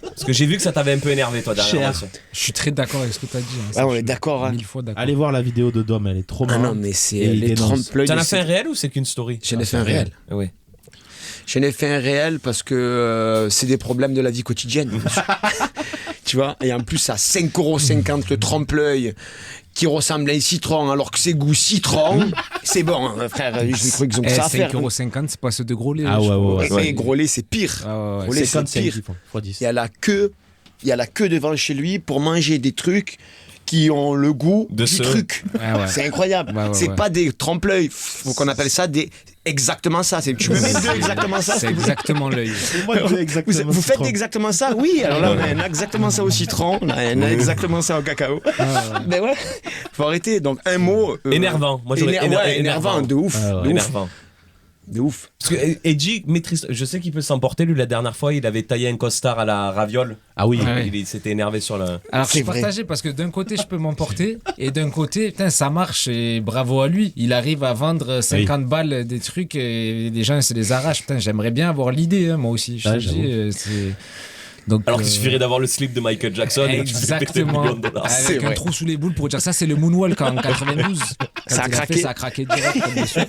Parce que j'ai vu que ça t'avait un peu énervé, toi, dernièrement. Je suis très d'accord avec ce que t'as dit. Ah, on est d'accord. Hein. 1000 fois d'accord. Allez voir la vidéo de Dom, elle est trop Ah marrante. non, mais c'est Et il les dénonce. trompe-l'œil. T'en as fait un réel ou c'est qu'une story? J'en ai fait un réel. Oui. J'en ai fait un réel parce que c'est des problèmes de la vie quotidienne. Tu vois, et en plus à 5,50€ le trompe-l'œil qui ressemble à un citron alors que c'est goût citron, c'est bon, hein, frère. Je crois qu'ils ont que ça à faire. 5,50€, c'est pas ceux de Grolet. Ah ouais. Mais Grolet, c'est pire. Grolet, c'est 55 pire. ils font, fois 10. Il y a la queue devant chez lui pour manger des trucs qui ont le goût de du ce truc. Ouais. C'est incroyable. C'est pas des trompe-l'œil. Faut qu'on appelle ça des exactement ça. Tu me mets deux exactement ça. C'est exactement l'œil. Vous faites exactement ça? Oui, alors là, on a exactement ça au citron, on a exactement ça au cacao. Mais ouais, faut arrêter. Donc, un mot. Énervant. Moi, j'aurais énervant, de ouf. Ah ouais. De ouf. Énervant. De ouf. Parce que Edgy maîtrise. Je sais qu'il peut s'emporter. Lui, la dernière fois, il avait taillé un costard à la raviole. Ah oui. Il s'était énervé sur le. Alors, je suis vrai. partagé parce que d'un côté, je peux m'emporter et d'un côté, putain, ça marche et bravo à lui. Il arrive à vendre 50 balles des trucs et les gens se les arrachent. Putain, j'aimerais bien avoir l'idée, hein, moi aussi. Je te dis, c'est. Donc, Alors qu'il suffirait d'avoir le slip de Michael Jackson. Exactement. Avec un trou sous les boules pour dire ça, c'est le moonwalk en 92. Ça a craqué. Ça a craqué direct comme dessus.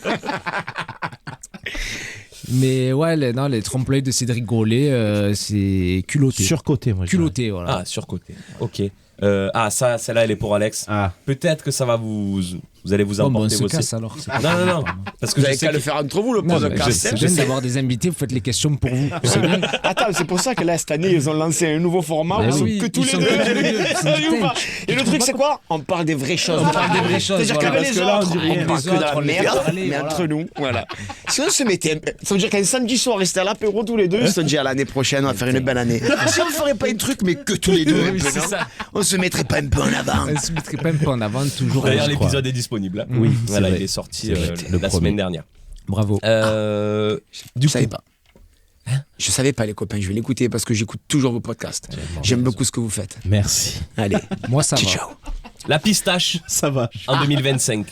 Mais ouais, les trompe-l'œil de Cédric Grolet, c'est culotté. Surcoté, moi. je dirais. Culotté, voilà. Ah, surcoté. Ok. Celle-là, elle est pour Alex. Ah. Peut-être que ça va vous allez vous Bon, on emporter se aussi. casse alors. Non. Parce que Vous je avez sais qu'à le que- faire entre vous, le podcast. C'est bien d'avoir des invités, vous faites les questions pour vous. C'est bien. Attends, c'est pour ça que là, cette année, ils ont lancé un nouveau format Bah où ils sont oui, que tous ils les sont deux. que tous les deux. C'est Sérieux ou pas dingue. Et le truc, c'est quoi? On parle des vraies choses. On parle des vraies choses, C'est-à-dire voilà. qu'avec Parce les que là, on autres, dit rien. on parle Les que de autres, la on les fait merde, parler, mais voilà. entre nous, voilà. Si on se mettait, ça veut dire qu'un samedi soir, rester à l'apéro tous les deux, ils se dit à l'année prochaine, on va faire une belle année. Si on ferait pas un truc, mais que tous les deux, un Oui, peu, c'est non ça. on se mettrait pas un peu en avant. Elle se mettrait pas un peu en avant, toujours. D'ailleurs, je crois. l'épisode est disponible. Oui, Voilà, c'est vrai. il est sorti C'est vrai, le la premier. semaine dernière. Bravo. Je savais pas. Je savais pas, les copains, je vais l'écouter parce que j'écoute toujours vos podcasts. J'aime beaucoup ce que vous faites. Merci. Allez, Moi, ça va. ciao. La pistache Ça va. en 2025.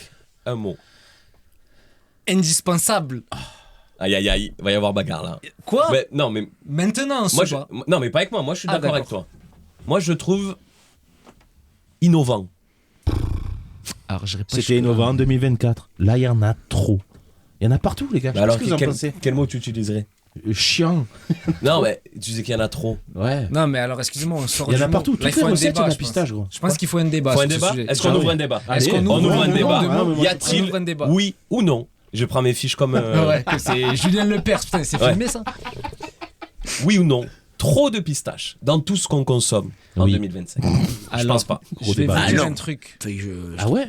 Un mot. Indispensable. Aïe, il va y avoir bagarre là. Quoi Mais, non, mais Maintenant, moi, ce soir. non, mais pas avec moi. Moi, je suis Ah, d'accord avec d'accord. toi. Moi, je trouve innovant. Alors, je C'était innovant en 2024. Là, il y en a trop. Il y en a partout, les gars. Bah alors, Qu'est-ce que vous en pensez quel mot tu utiliserais? Chiant. Non, mais tu disais qu'il y en a trop. Ouais. Non, mais alors, excusez-moi, on sort Il y en du a mot. partout. Là, Toutes il faut les un recettes, débat, de la je pense. pistache, gros. Je pense qu'il faut un débat. Faut un sur ce débat sujet. Est-ce qu'on Ah ouvre oui. un débat? Allez, Est-ce qu'on ouvre un demande débat? de mots Ah, Y On a-t-il ouvre un débat. oui ou non? Je prends mes fiches comme Ouais, que c'est Julien Lepers. Putain, c'est Ouais. filmé ça? oui ou non. Trop de pistaches dans tout ce qu'on consomme en Oui. 2025. Je Alors, pense pas. Je vais débat. vous dire Ah, non. un truc. Ah ouais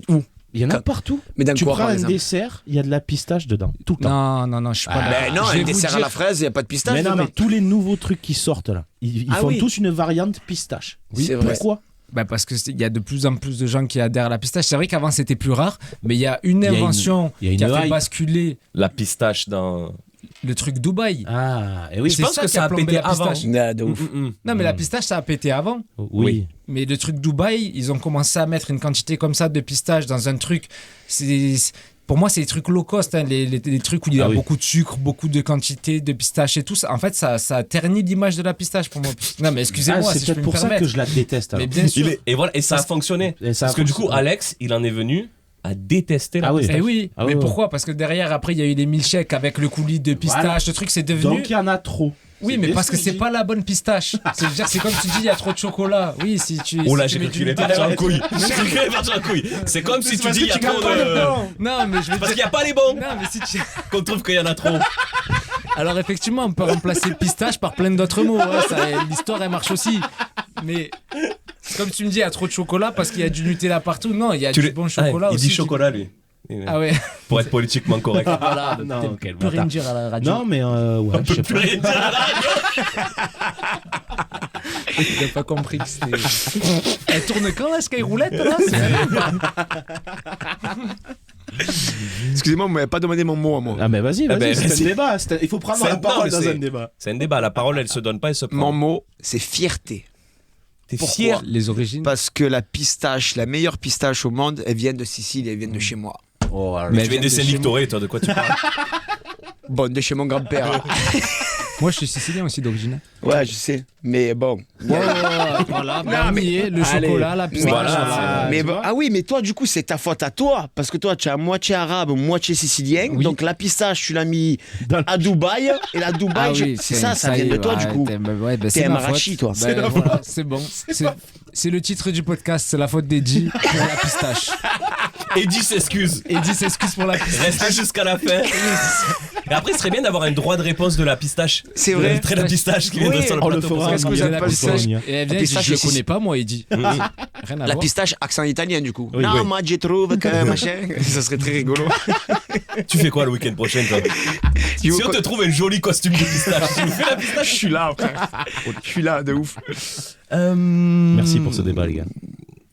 Où? Il y en a Quand- partout. Mais dans Tu quoi, prends par un exemple? dessert, il y a de la pistache dedans. Tout le temps. Non, je suis pas Ah, d'accord. Ben non, Je vais un vous dessert à dire- la fraise, il n'y a pas de pistache. Mais non, dedans. mais tous les nouveaux trucs qui sortent là, ils Ah font oui. tous une variante pistache. C'est vrai. Pourquoi Bah parce que il y a de plus en plus de gens qui adhèrent à la pistache. C'est vrai qu'avant c'était plus rare, mais il y a une invention il y a une qui a fait hype. basculer La pistache dans. le truc Dubaï. Ah, et oui. Je pense que qui a ça a plombé pété la pistache. avant. Ah, de ouf. Non, mais la pistache ça a pété avant. Oui. Mais le truc Dubaï, ils ont commencé à mettre une quantité comme ça de pistache dans un truc. Pour moi, c'est des trucs low cost, hein, les trucs où il y a Ah oui. beaucoup de sucre, beaucoup de quantité de pistache et tout. En fait, ça ternit l'image de la pistache pour moi. Non, mais excusez-moi, Ah, c'est si je peux peut-être me pour ça permettre. que je la déteste. Mais alors. bien sûr. Et voilà, et ça a fonctionné. Et ça a Parce que du coup, fonctionné. Alex, il en est venu à détester la Ah oui. pistache. Eh oui, Ah mais ouais, pourquoi? Parce que derrière, après, il y a eu les milkshakes avec le coulis de pistache. Voilà. Ce truc, c'est devenu. Donc il y en a trop. Oui, C'est mais bien parce ce que je c'est dis. pas la bonne pistache. C'est-à-dire, c'est comme tu dis, il y a trop de chocolat. Oui, si tu. Oh là, si j'ai tu cru mets du qu'il est Nutella- parti en couille. J'ai cru qu'il est parti en couille. C'est comme si tu dis il y a trop de. Non, mais je veux Parce qu'il dire. n'y a pas les bons. Non, mais si tu. Qu'on trouve qu'il y en a trop. Alors, effectivement, on peut remplacer pistache par plein d'autres mots. Ouais, l'histoire, elle marche aussi. Mais. comme tu me dis, il y a trop de chocolat parce qu'il y a du Nutella partout. Non, il y a du bon chocolat il aussi. dit chocolat, lui. Ah ouais. Pour être politiquement correct. Voilà, Non, tu peux rien dire à la radio. Non, mais ouais, je sais Plus pas. rien dire à la radio. Il n'a pas compris que c'était. Elle tourne quand la Sky Roulette là? Excusez-moi, vous m'avez pas demandé mon mot à moi. Ah, mais vas-y, Ah, ben, c'est vas-y. un débat. Il faut prendre la parole dans un débat. C'est un débat. La parole, elle se donne pas, elle se prend. Mon mot, c'est fierté. T'es Pourquoi fier. Les origines. Parce que la pistache, la meilleure pistache au monde, elle vient de Sicile, elle vient de chez moi. Oh, alors, Mais tu viens de Saint-Victoré, toi, de quoi tu parles? Bon, de chez mon grand-père. Moi, je suis sicilien aussi d'origine. Ouais, je sais. Mais bon. Voilà, Bernier, le chocolat, la pistache. Voilà, Mais tu bon, vois. ah oui, mais toi, du coup, c'est ta faute à toi. Parce que toi, tu es à moitié arabe, moitié sicilien. Oui. Donc la pistache, tu l'as mis à Dubaï. Et la Dubaï, Ah oui, c'est ça vient y de est, toi, du coup. T'es T'es un marachi, toi. C'est bon. C'est le titre du podcast, c'est la faute d'Eddie pour la pistache. Eddie s'excuse. Eddie s'excuse pour la pistache. Restez jusqu'à la fin. Et après, il serait bien d'avoir un droit de réponse de la pistache. C'est vrai. Très la pistache qui vient Oui, de sur le on le plateau. fera. pour Qu'est-ce ça. que vous Il y a appelez la la pistache pistache. Et elle vient, elle dit, pistache, je le c'est- connais pas, moi, Eddie. Rien à La voir. pistache, accent italien, du coup. Oui, non, oui. moi, je trouve que machin. Ça serait très rigolo. Tu fais quoi le week-end prochain, toi? Si on te trouve un joli costume de pistache, tu nous fais la pistache? Je suis là, frère. Je suis là, de ouf. Merci pour ce débat, les gars.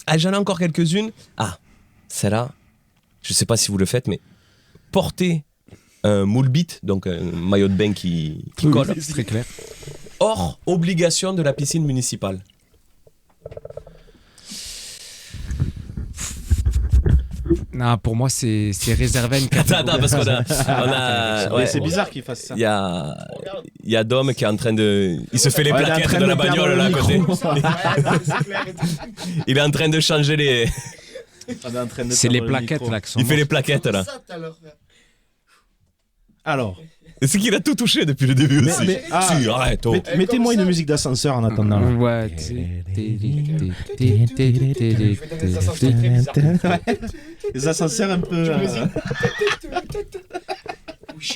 Ah, j'en ai encore quelques-unes. Ah, celle-là, je sais pas si vous le faites, mais porter un moule bit, donc un maillot de bain qui colle, C'est très clair. hors obligation de la piscine municipale. Non, pour moi, c'est réservé à une Attends, parce qu'on a ouais, C'est bizarre qu'il fasse ça. Il y a Dom qui est en train de. Il se fait les Ouais, il est en plaquettes train de de la perdre bagnole le là à côté. micro. Il est en train de changer les. C'est les plaquettes là qui sont Il fait les plaquettes là. Alors, C'est qu'il a tout touché depuis le début aussi. Si, arrête. Oh. mettez-moi une musique d'ascenseur en attendant. là. Ouais, Les ascenseurs un peu. je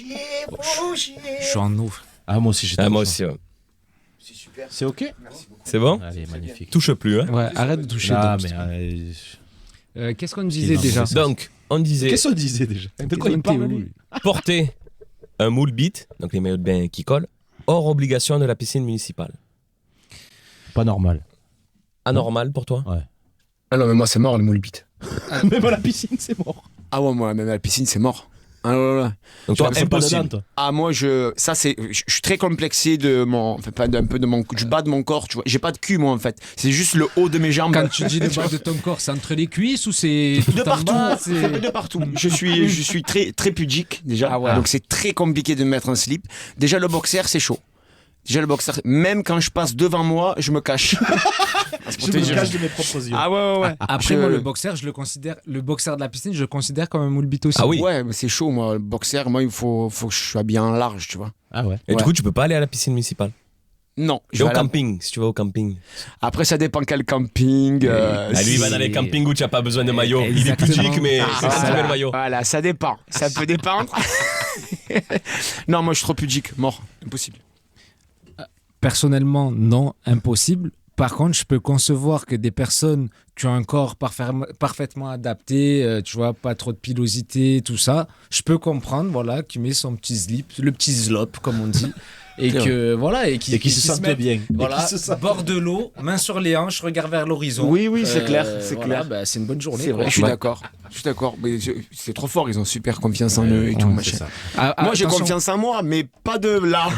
suis en eau. Ah, moi aussi, j'étais. Ah, moi aussi. Ouais. C'est ok. C'est bon? Allez, magnifique. Touche plus, hein. Ouais, arrête de toucher. Ah, Dom. mais. Qu'est-ce qu'on disait déjà? Donc, on disait Qu'est-ce qu'on disait déjà? De quoi Qu'est-ce il qu'on parle était lui porter un moule bit, donc les maillots de bain qui collent, hors obligation de la piscine municipale. Pas normal. Anormal pour toi? Ah non, mais moi, c'est mort, le moule bit. Même à la piscine, c'est mort. Ah ouais, moi, même à la piscine, c'est mort. Ah ouais, ouais. Donc toi, C'est pas dedans, impossible. toi. Ah moi je suis très complexé de mon enfin pas d'un peu de mon du bas de mon corps, tu vois. J'ai pas de cul moi en fait. C'est juste le haut de mes jambes. Quand tu dis le bas de ton corps, c'est entre les cuisses ou c'est de tout en partout, bas, c'est- de partout. Je suis très très pudique déjà. Ah ouais. Donc c'est très compliqué de me mettre un slip. Déjà le boxer c'est chaud. Déjà le boxer, même quand je passe devant moi, je me cache. Je me cache de mes propres yeux. Ah ouais. Après, moi, le boxer, je le considère, le boxer de la piscine, je le considère comme un moule bit aussi. Ah oui. Ouais, mais c'est chaud moi. Le boxer, moi il faut que je sois bien large, tu vois. Ah ouais. Et Ouais. du coup, tu peux pas aller à la piscine municipale. Non. Et Je au vais à la- camping, si tu vas au camping. Après ça dépend quel camping. Ah, lui, il va dans les campings où tu n'as pas besoin de maillot. Il est Exactement. pudique, mais c'est Voilà. pas le maillot. Voilà, ça dépend. Ça peut dépendre. Non, moi je suis trop pudique, mort, impossible. Personnellement, non, impossible. Par contre, je peux concevoir que des personnes qui ont un corps parfaitement adapté, tu vois, pas trop de pilosité, tout ça, je peux comprendre, voilà, qui met son petit slip, le petit slop, comme on dit, et C'est que, voilà, et qui se sente met, bien. Voilà, Et qui se sente bord de l'eau, main sur les hanches, regard vers l'horizon. Oui, c'est clair, c'est voilà, clair. bah, c'est une bonne journée. C'est vrai, quoi. je suis Ouais. d'accord. Je suis d'accord. Mais c'est trop fort, ils ont super confiance en eux et tout, Ouais, machin. c'est ça. Ah, Moi j'ai attention. confiance en moi, mais pas de là.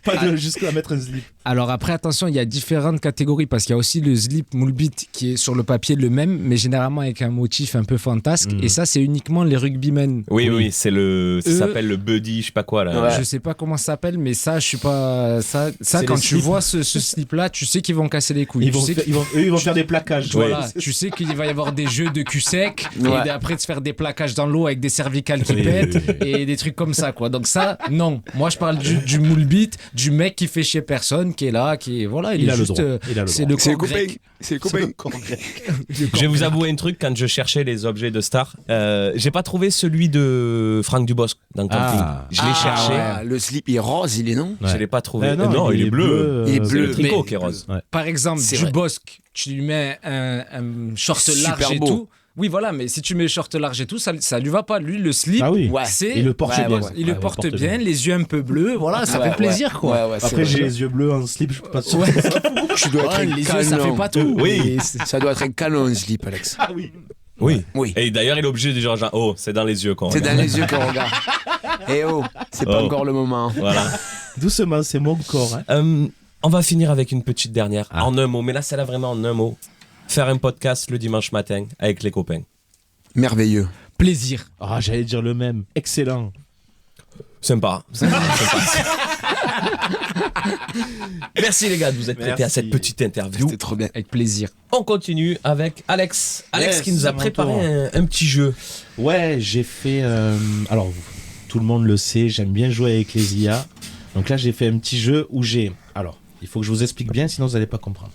Pas de jusqu'à mettre un slip. Alors après, attention, il y a différentes catégories parce qu'il y a aussi le slip moule bit qui est sur le papier le même, mais généralement avec un motif un peu fantasque. Et ça, c'est uniquement les rugbymen. Oui, c'est le. Ça Eux- s'appelle le buddy, je sais pas quoi là. Ouais. Je sais pas comment ça s'appelle, mais ça, je suis pas. Ça C'est quand les tu slips. vois ce slip-là, tu sais qu'ils vont casser les couilles. Ils vont, Tu sais faire, ils vont faire des plaquages. voilà, tu sais qu'il va y avoir des jeux de cul sec Ouais. et après de se faire des plaquages dans l'eau avec des cervicales qui Oui, pètent oui, et des trucs comme ça quoi. Donc ça non, moi je parle du moule bit, du mec qui fait chier personne, qui est là, qui est voilà, il Il est a le juste droit. Il a le c'est droit. le C'est le corps copain. grec. C'est le copain. Je vais vous avouer un truc, quand je cherchais les objets de star, j'ai pas trouvé celui de Franck Dubosc dans le camping. Ah. Je l'ai cherché. ouais, le slip slip, il est rose, il est non? Je l'ai pas trouvé. Non, Non, il est bleu. Il est C'est bleu. le tricot Mais- qui est rose. Ouais. Par exemple, C'est du vrai. Bosque, tu lui mets un short Super large et beau. tout. Oui, voilà, mais si tu mets short large et tout, ça lui va pas. Lui, le slip, Ah oui. Ouais. c'est. Il le porte Ouais, bien. ouais, ouais. Il le Ouais, porte bien, les yeux un peu bleus, voilà, ça Ouais, fait plaisir quoi. Ouais, ouais, c'est Après, vrai. j'ai les yeux bleus en slip, je suis pas sûr. Ouais. Tu dois être Ouais, un les yeux, ça canon. fait pas tout. Oui. Mais c'est- Ça doit être un canon, un slip, Alex. Ah oui. Oui. Oui. Et d'ailleurs, il est obligé de dire genre, oh, c'est dans les yeux qu'on C'est regarde. dans les yeux qu'on regarde. Eh oh, c'est pas Oh. encore le moment. Voilà. Doucement, c'est mon corps. Hein. On va finir avec une petite dernière, Ah. en un mot. Mais là, c'est là vraiment en un mot. Faire un podcast le dimanche matin avec les copains. Merveilleux. Plaisir. Ah, j'allais dire le même. Excellent. Sympa. Sympa. Merci les gars de vous être prêtés à Merci. cette petite interview. C'était trop bien. Avec plaisir. On continue avec Alex. Alex Yes, qui nous a c'est mon préparé tour. un petit jeu. Ouais, j'ai fait. Alors, tout le monde le sait, j'aime bien jouer avec les IA. Donc là, j'ai fait un petit jeu où j'ai. Alors, il faut que je vous explique bien, sinon vous n'allez pas comprendre.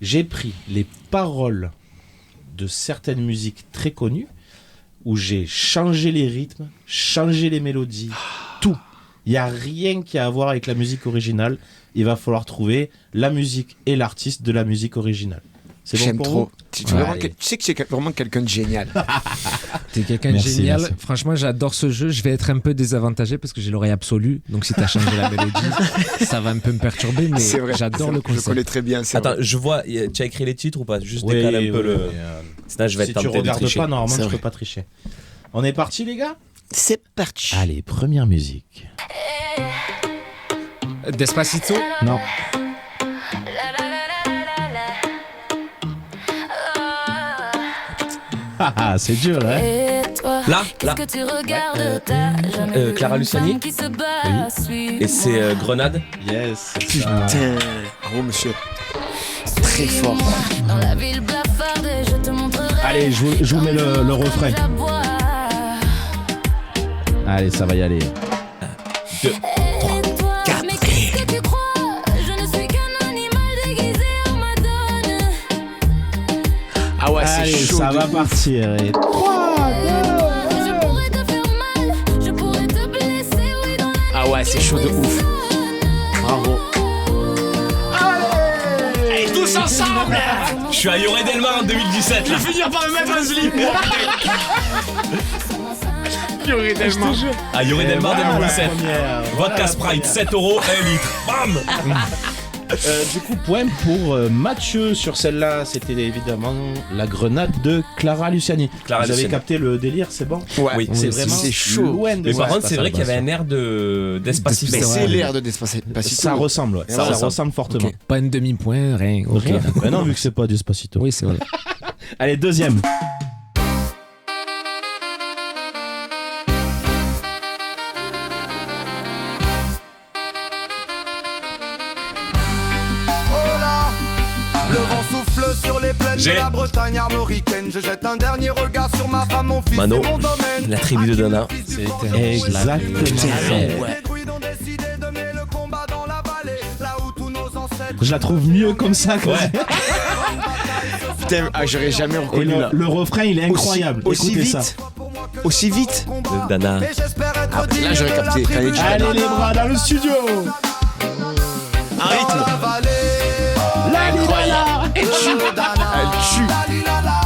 J'ai pris les paroles de certaines musiques très connues, où j'ai changé les rythmes, changé les mélodies, tout. Il n'y a rien qui a à voir avec la musique originale. Il va falloir trouver la musique et l'artiste de la musique originale. C'est bon J'aime pour trop. vous Tu, Ouais. tu sais que c'est vraiment quelqu'un de génial. T'es quelqu'un de Merci, génial. merci. Franchement, j'adore ce jeu. Je vais être un peu désavantagé parce que j'ai l'oreille absolue. Donc si t'as changé la mélodie, ça va un peu me perturber. Mais C'est vrai. j'adore c'est le vrai. Je concept. connais très bien. c'est Attends, vrai. je vois, tu as écrit les titres ou pas? Juste Oui, décale un peu oui, le. oui, Sinon, je vais Si être tu tenté de regardes tricher. pas, normalement, C'est je vrai. peux pas tricher. On est parti, les gars C'est parti. Allez, première musique. Despacito. Non. Ah, c'est dur, hein Là, Clara Luciani. Et c'est Grenade. Yes. c'est ça. Putain. Bravo, monsieur. Très fort. Allez, je vous mets le refrain. Allez, ça va y aller. 2. Ah ouais, c'est Allez, chaud. ça de va ouf. partir. Et... Ah ouais, c'est chaud de ouf. Bravo. Allez, tous ensemble. Je suis à Yoré Delmar en 2017 là. Finir par me mettre un slip. À Yoré Delmar voilà, 2017. la première. Vodka Voilà, Sprite, 7 euros, 1 litre. Bam. Du coup, point pour Mathieu sur celle-là. C'était évidemment la Grenade de Clara Luciani. Clara Vous avez Luciani. capté le délire, c'est bon Ouais, Oui, C'est vraiment c'est chaud. loin de Mais ça, par contre, pas c'est ça, vrai qu'il y pas avait ça. un air de d'Espacito. Mais c'est Ouais. l'air de Despacito. Ça ressemble, ouais. Ça Ça ressemble. ressemble fortement. Ok. Pas un demi-point, rien. Ok, Rien. d'accord. Mais non, vu que c'est pas Despacito. Oui, c'est vrai. Allez, deuxième. Le vent souffle sur les plaines J'ai- de la Bretagne armoricaine. Je jette un dernier regard sur ma femme, mon fils Mano, et mon domaine. la tribu de Dana. Exactement. Les druides ont décidé de mener le combat dans la vallée, là où tous nos ancêtres. Je la trouve mieux comme ça. Quoi. Ouais. Putain, ah, j'aurais jamais Et reconnu là. le refrain, il est incroyable. Aussi Écoutez vite. ça. Aussi vite. De Dana. Et j'espère être Ah, digne là, j'aurais de la capté. tribu Fallait de dire. Allez, Dana. les bras dans le studio. Un rythme. La vallée, La Incroyable. Elle tue. Elle tue. la lilala,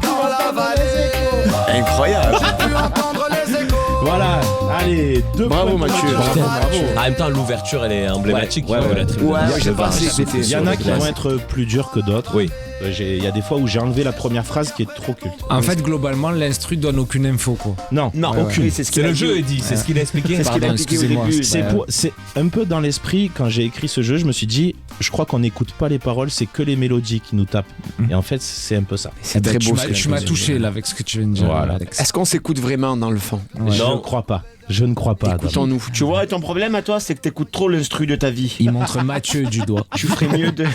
dans la vallée. Incroyable. Pu entendre les échos. Voilà. Allez, deux Bravo, points pour Mathieu. Mathieu. Bravo. En même temps, l'ouverture, elle est emblématique Ouais, de ouais. la tribu. Ouais, de Dana. j'ai De pensé, Dana. c'était- Il y en a qui Classe. vont être plus durs que d'autres. Oui. Il y a des fois où j'ai enlevé la première phrase qui est trop culte. En fait, globalement, l'instru donne aucune info, quoi. Non, Non, aucune. oui, c'est ce C'est qu'il a le dit. jeu, Eddie, c'est ce qu'il a expliqué. C'est ce qu'il a Pardon, expliqué au excusez-moi. début. C'est un peu dans l'esprit, quand j'ai écrit ce jeu, je me suis dit, je crois qu'on n'écoute pas les paroles, c'est que les mélodies qui nous tapent. Et en fait, c'est un peu ça. C'est très beau. ce que Tu m'as tu dis. touché là avec ce que tu viens de dire, Voilà. Alex. Est-ce qu'on s'écoute vraiment dans le fond? Je Non. ne crois pas. Je ne crois pas. Adam. Écoutons-nous. Tu vois, ton problème à toi, c'est que t'écoutes trop l'instru de ta vie. Il montre Mathieu du doigt. Tu ferais mieux de.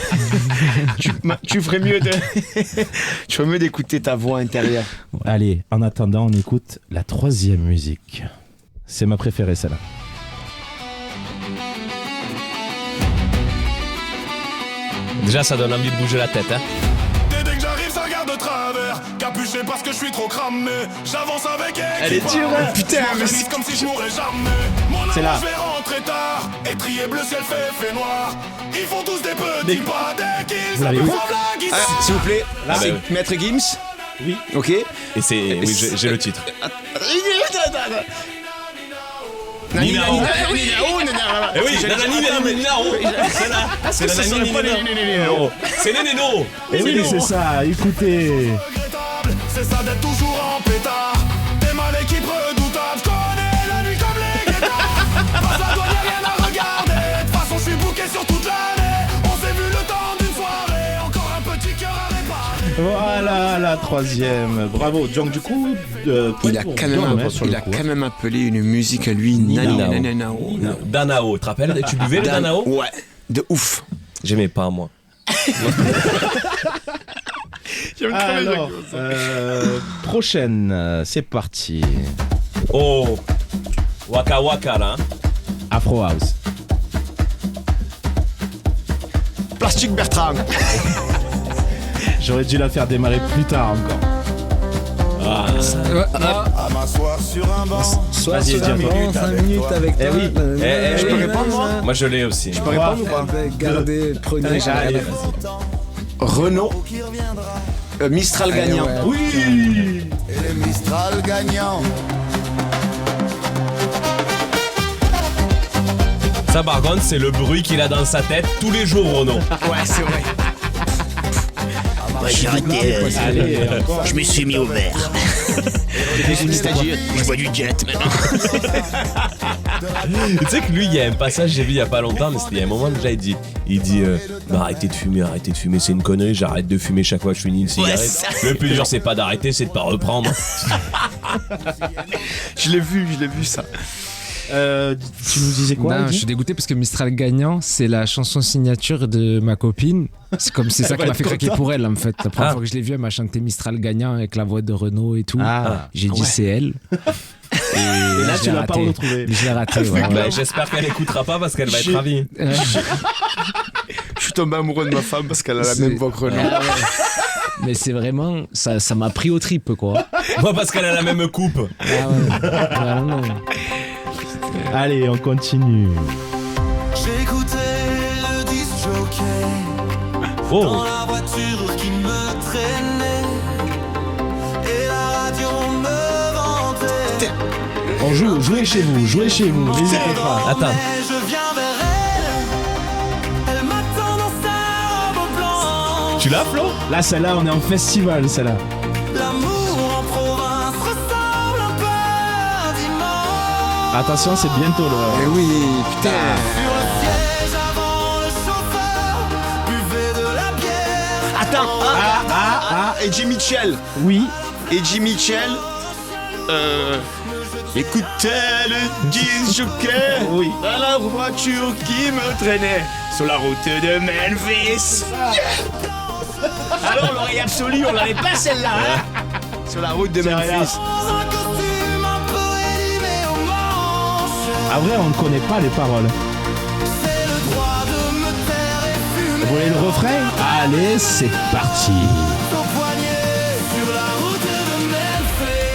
tu ferais mieux de. Tu ferais mieux d'écouter ta voix intérieure. Allez, en attendant, on écoute la troisième musique. C'est ma préférée, celle-là. Déjà, ça donne envie de bouger la tête. Hein. Dès que j'arrive, ça regarde de travers. capuché parce que je suis trop cramé. J'avance avec Elle est dure, hein. Putain, mais c'est comme si je mourrais jamais. Mon C'est amour, là. je vais rentrer tard. Étrier bleu, ciel fait noir. Ils font tous des petits pas dès qu'ils Vous l'avez appuient vu sur la guitare. S'il vous plaît, Là, c'est bah Maître Gims. Oui. Ok. Et c'est. Oui, j'ai le titre. Ninao. Eh oui, Nanani Ninao. C'est là. C'est Nanani Ninao. C'est Nénéno. Et oui, c'est ça, écoutez. C'est ça d'être toujours en pétard. T'es mal équipe redoutable. Je connais la nuit comme les guetards. Pas la douane, y'a rien à regarder. De toute façon, je suis booké sur toute l'année. On s'est vu le temps d'une soirée. Encore un petit cœur à réparer. Voilà la troisième. Bravo. Donc du coup, Il a quand même appelé une musique à lui Nanao. Danao. Tu te rappelles? Tu buvais le Danao? Ouais, de ouf. J'aimais pas, moi. Alors, prochaine, c'est parti. Oh. Waka Waka, là. Afro House. Plastique Bertrand. J'aurais dû la faire démarrer plus tard encore. À m'asseoir sur un banc. Vas-y, dis-moi. 5 minutes avec toi. oui. Je peux répondre, moi? Moi, je l'ai aussi. Je peux répondre ou pas? Gardez, prenez. Allez, vas-y. Renault. Mistral gagnant. Oui. Et le Mistral gagnant. Ça, par contre, c'est le bruit qu'il a dans sa tête tous les jours, Renaud. Ouais, c'est vrai. J'ai arrêté. Allez, encore. Je me suis mis au vert. Je bois du jet maintenant. Tu sais que lui, il y a un passage, j'ai vu il y a pas longtemps, mais c'était il y a un moment déjà, il dit bah, arrêtez de fumer, c'est une connerie, j'arrête de fumer chaque fois que je finis une cigarette. Le plus dur, c'est pas d'arrêter, c'est de pas reprendre. Je l'ai vu ça. Tu nous disais quoi? Non, Guy je suis dégoûté parce que Mistral gagnant, c'est la chanson signature de ma copine. C'est ça qui m'a fait craquer pour elle en fait. La première fois que je l'ai vue, elle m'a chanté Mistral gagnant avec la voix de Renaud et tout. J'ai dit c'est elle. Et là, tu l'as pas retrouvé. Je l'ai raté. Ouais. Bah, j'espère qu'elle écoutera pas parce qu'elle va être ravie. Je suis tombé amoureux de ma femme parce qu'elle a la même voix que Renaud. Mais c'est vraiment, ça m'a pris au tripes quoi. Moi, parce qu'elle a la même coupe. Ah ouais. Non. Allez, on continue. J'écoutais le disc jockey dans la voiture qui me traînait et la radio me vantait. On joue, jouez chez vous, n'hésitez pas. Attends. Je viens vers elle m'attend dans sa robe blanche. Tu l'as, Flo? Là, celle-là, on est en festival, celle-là. L'amour en province ressemble un peu à dimanche. Attention, c'est bientôt là. Eh oui, putain. Sur le siège avant le chauffeur, buvez de la bière. Attends. Eddie Mitchell. Oui. Eddie Mitchell. Écoutez le disc jockey. Oui. Dans la voiture qui me traînait sur la route de Memphis. Alors l'oreille absolue, on l'avait pas celle-là. Hein sur la route de Memphis. Dans un costume un peu élimé aux manches. À vrai, on ne connaît pas les paroles. C'est le droit de me taire et fumer. Vous voulez le refrain? Allez, c'est parti. Au poignet sur la route de Memphis.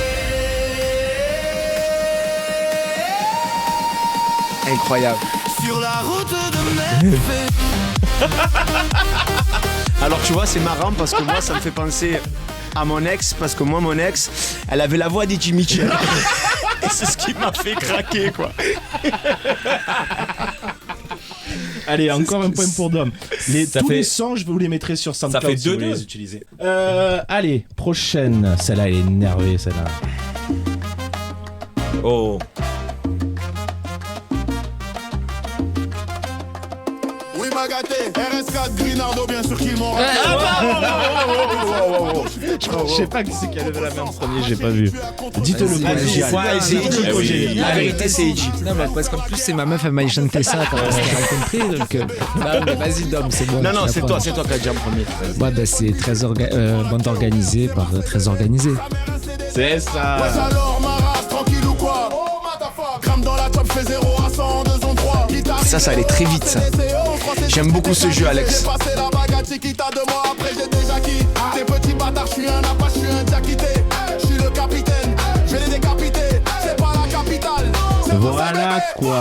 Incroyable. Sur la route de Memphis. Alors tu vois, c'est marrant parce que moi, ça me fait penser à mon ex, parce que moi, mon ex, elle avait la voix d'Eddie Mitchell. Et c'est ce qui m'a fait craquer, quoi. Allez, encore un point pour Dom. Tous fait- les sons, je vous les mettrai sur SoundCloud Ça fait si vous 2-2. les utilisez. Allez, prochaine. Celle-là, elle est énervée, celle-là. Oh. Oui, m'a gâté. RS4, Grinardo, bien sûr qu'ils m'ont raté. Je sais pas qui c'est qui a levé la main en premier, j'ai pas vu. Dites-le Vas-y, moi, vas-y, ouais, c'est Eddie. Eh oui. La vérité, c'est Eddie. Non, mais parce qu'en plus, c'est ma meuf, elle m'a chanté ça quand on s'est rencontrés. Donc, non, mais vas-y, Dom, c'est bon. Non, non, tu c'est vas toi prendre. qui as dit en premier. Ouais, bah, c'est très bande organisée par très organisé. C'est ça. Ouais, alors, ma race, tranquille ou quoi? Crame dans la top, fais 0 à 100, 2 en 3. Ça allait très vite, ça. J'aime beaucoup ce jeu, Alex. J'ai passé la bague à Chiquita de moi, après j'ai déjà qui. T'es petit bâtard, je suis un apache, je suis un jack. Voilà quoi.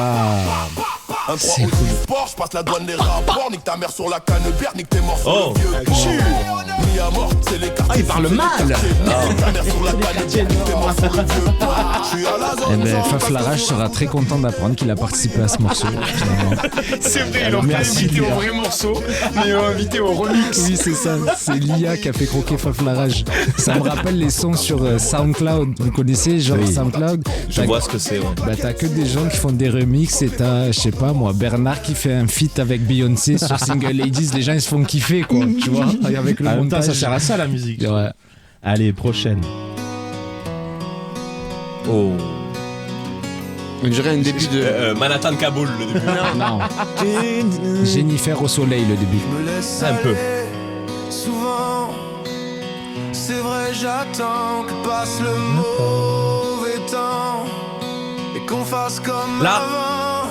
Un 3 au sport, je passe la douane des rapports, nique ta mère sur la canne bière, nique tes morceaux de vieux porc. Mis à mort, c'est les quartiers. Ah, il parle mal. Nique ta mère sur la canne bière, nique tes morceaux de vieux porc. Je suis à la zone. Eh ben, Faf Larage sera très content d'apprendre qu'il a participé à ce morceau. Finalement. C'est vrai, ils l'ont pas invité au vrai morceau, mais ils l'ont invité au remix. Oui, c'est ça. C'est l'IA qui a fait croquer Faf Larage. Ça me rappelle les sons sur SoundCloud. Vous connaissez, genre SoundCloud? Je vois ce que c'est, ouais. Bah, t'as que des gens qui font des remixes et t'as, je sais pas moi, Bernard qui fait un feat avec Beyoncé sur Single Ladies. Les gens ils se font kiffer, quoi. Tu vois, avec le En même temps, montage. ça sert à ça la musique. Ouais. Allez, prochaine. Oh. On dirait un début de. Manhattan Kaboul, le début. Non. Jennifer au soleil, le début. Un peu. Souvent, c'est vrai, j'attends que passe le mauvais temps et qu'on fasse comme Là. avant.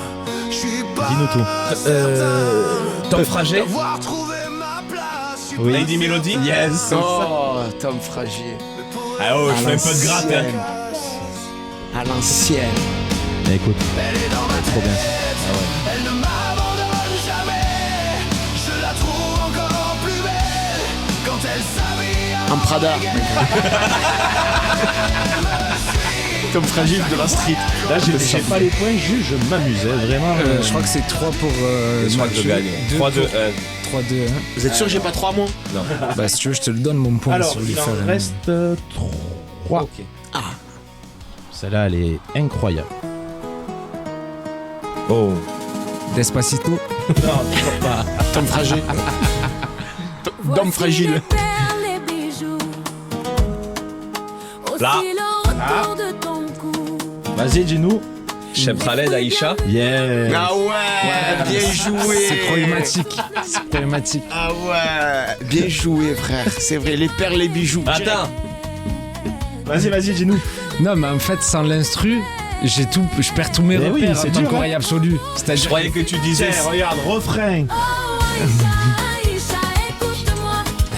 Je suis pas Dis-nous tout. Tom Frager. d'avoir trouvé ma place. Oui. Lady Melody. Yes. Oh, Tom Fragier. Ah oh, je fais un peu de gratte. Hein. À l'ancienne. Écoute, trop bien. Elle ne m'abandonne jamais. Je la trouve encore plus belle quand elle s'habille En Prada. Tom Fragier de la street. Là, j'ai pas les points, juste je m'amusais vraiment. Je crois que c'est 3 pour. Je crois que je gagne. 3-2. 3-2. Vous êtes sûr que j'ai pas 3 mots? Non. Bah, si tu veux, je te le donne mon point. Alors, si vous il voulez en faire un- reste 3. Ok. Celle-là, elle est incroyable. Oh. Despacito. Non, toujours pas. Tom Fragier. Dom fragile. Là. Vas-y, dis-nous. Chef Khaled, Aïcha. Yeah. Ah ouais, bien joué. C'est problématique. C'est problématique. Ah ouais, bien joué frère. C'est vrai, les perles, les bijoux. Attends. Vas-y, dis-nous. Non, mais en fait, sans l'instru, je perds tous mes Mais oui, repères c'est en tant dur, qu'oreille absolue. Je C'est-à-dire croyais que tu disais. Tiens, regarde, refrain.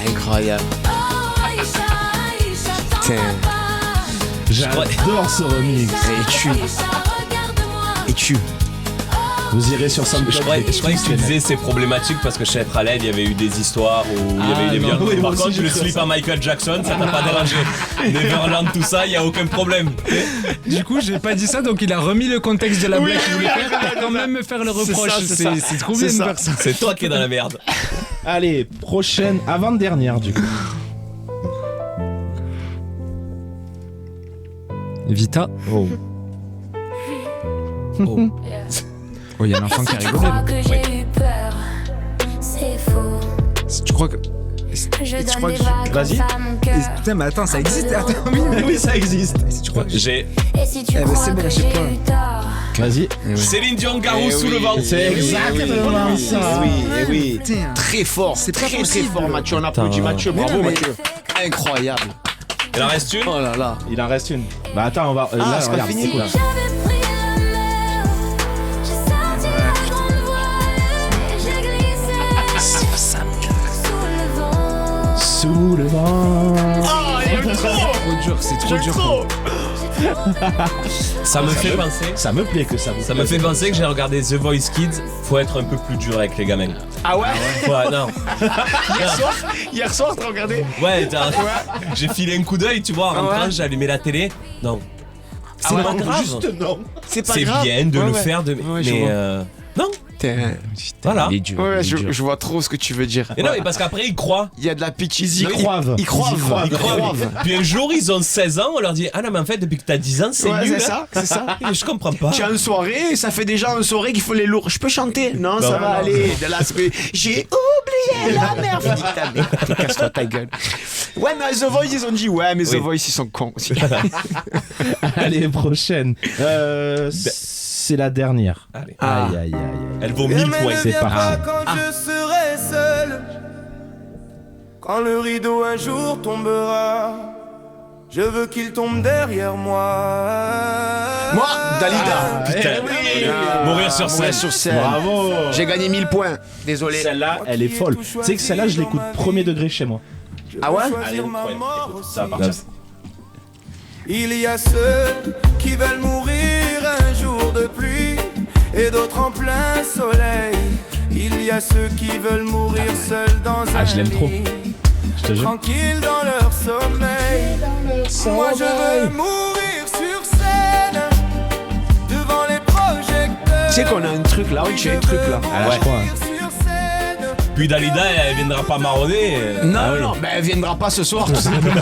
Incroyable. Tiens. J'adore ce remix. Et tu. Vous irez sur SoundCloud. Je croyais que tu disais c'est problématique parce que chez Khaled il y avait eu des histoires où il y avait eu des viols. oui, moi Par aussi, contre, j'ai le cru slip ça. à Michael Jackson, ça t'a pas dérangé. Neverland, tout ça, il y a aucun problème. Du coup, j'ai pas dit ça, donc il a remis le contexte de la blague qu'il voulait faire pour quand même me faire le reproche. C'est trop bien de faire ça. C'est toi qui es dans la merde. Allez, prochaine, avant-dernière du coup. Vita. Oh. Oh, il y a un enfant qui a rigolé. que j'ai eu peur, c'est faux. Tu crois que. Je tu donne crois des que- vacances Vas-y. à mon cœur. Putain, mais attends, ça existe. Attends, oui, Oui, ça existe. tu crois que J'ai Et si tu Eh ben, crois c'est bon, que j'ai j'ai pas. eu tort, Vas-y. Céline Dion, Garou sous le vent. C'est exactement ça. Oui. Putain. Très fort. C'est pas Très possible. fort, Mathieu. On applaudit Mathieu. Bravo, Mathieu. Incroyable. Il en reste une. Oh là là. Il en reste une. Bah attends, on va. là, c'est pas regarde, fini. écoute. j'avais pris la mer. J'ai sorti la grande voile et j'ai glissé sous le vent. Sous le vent. trop dur, c'est trop dur. Ça me fait penser. Ça me plaît que ça vous Ça me fait penser que j'ai regardé The Voice Kids. Faut être un peu plus dur avec les gamins. Ah ouais? Ouais, non. Hier soir, t'as regardé? Ouais, j'ai filé un coup d'œil, tu vois. En rentrant, ouais. j'ai allumé la télé. Non. C'est ouais, pas grave. Juste non. C'est pas C'est grave. bien de Ouais, le ouais. faire, Ouais, je mais vois. non. Voilà. Il est dur, Ouais, il est dur. je vois trop ce que tu veux dire. Et non, mais parce qu'après, ils croient. Il y a de la pitch. Ils y croivent. Ils croivent. Ils Ils croivent. Puis un jour, ils ont 16 ans, on leur dit: ah non, mais en fait, depuis que t'as 10 ans, c'est Ouais, nul. c'est hein. ça, c'est ça. Je comprends pas. Tu as une soirée, ça fait déjà une soirée qu'il faut les lourds. Je peux chanter? Non, ça va aller. De là, j'ai oublié la merde. Je dis, ta mère, casse-toi ta gueule. Ouais, mais The Voice, ils ont dit, ouais, mais The Oui. Voice, ils sont cons aussi. Allez, prochaine. C'est la dernière. Allez. Aïe, aïe, aïe, aïe. Elle vaut 1000 points. C'est parti. Quand je serai seul, quand le rideau un jour tombera, je veux qu'il tombe derrière moi. Moi, Dalida. Putain. Mourir sur scène. Mourir sur scène. Bravo. J'ai gagné 1000 points. Désolé. Celle-là, elle est folle. Tu sais que celle-là, je l'écoute premier degré chez moi. Ah ouais? Allez, incroyable. Écoute, ça va partir. Il y a ceux qui veulent mourir un jour jour de pluie et d'autres en plein soleil. Il y a ceux qui veulent mourir seuls dans un je l'aime trop. lit, Je te jure. tranquilles dans leur sommeil. Moi je veux mourir sur scène devant les projecteurs. Tu sais qu'on a un truc là, oui, tu as un truc là. Ah, là, je crois. Puis Dalida, elle viendra pas marronner. Non, mais elle viendra pas ce soir, tout simplement.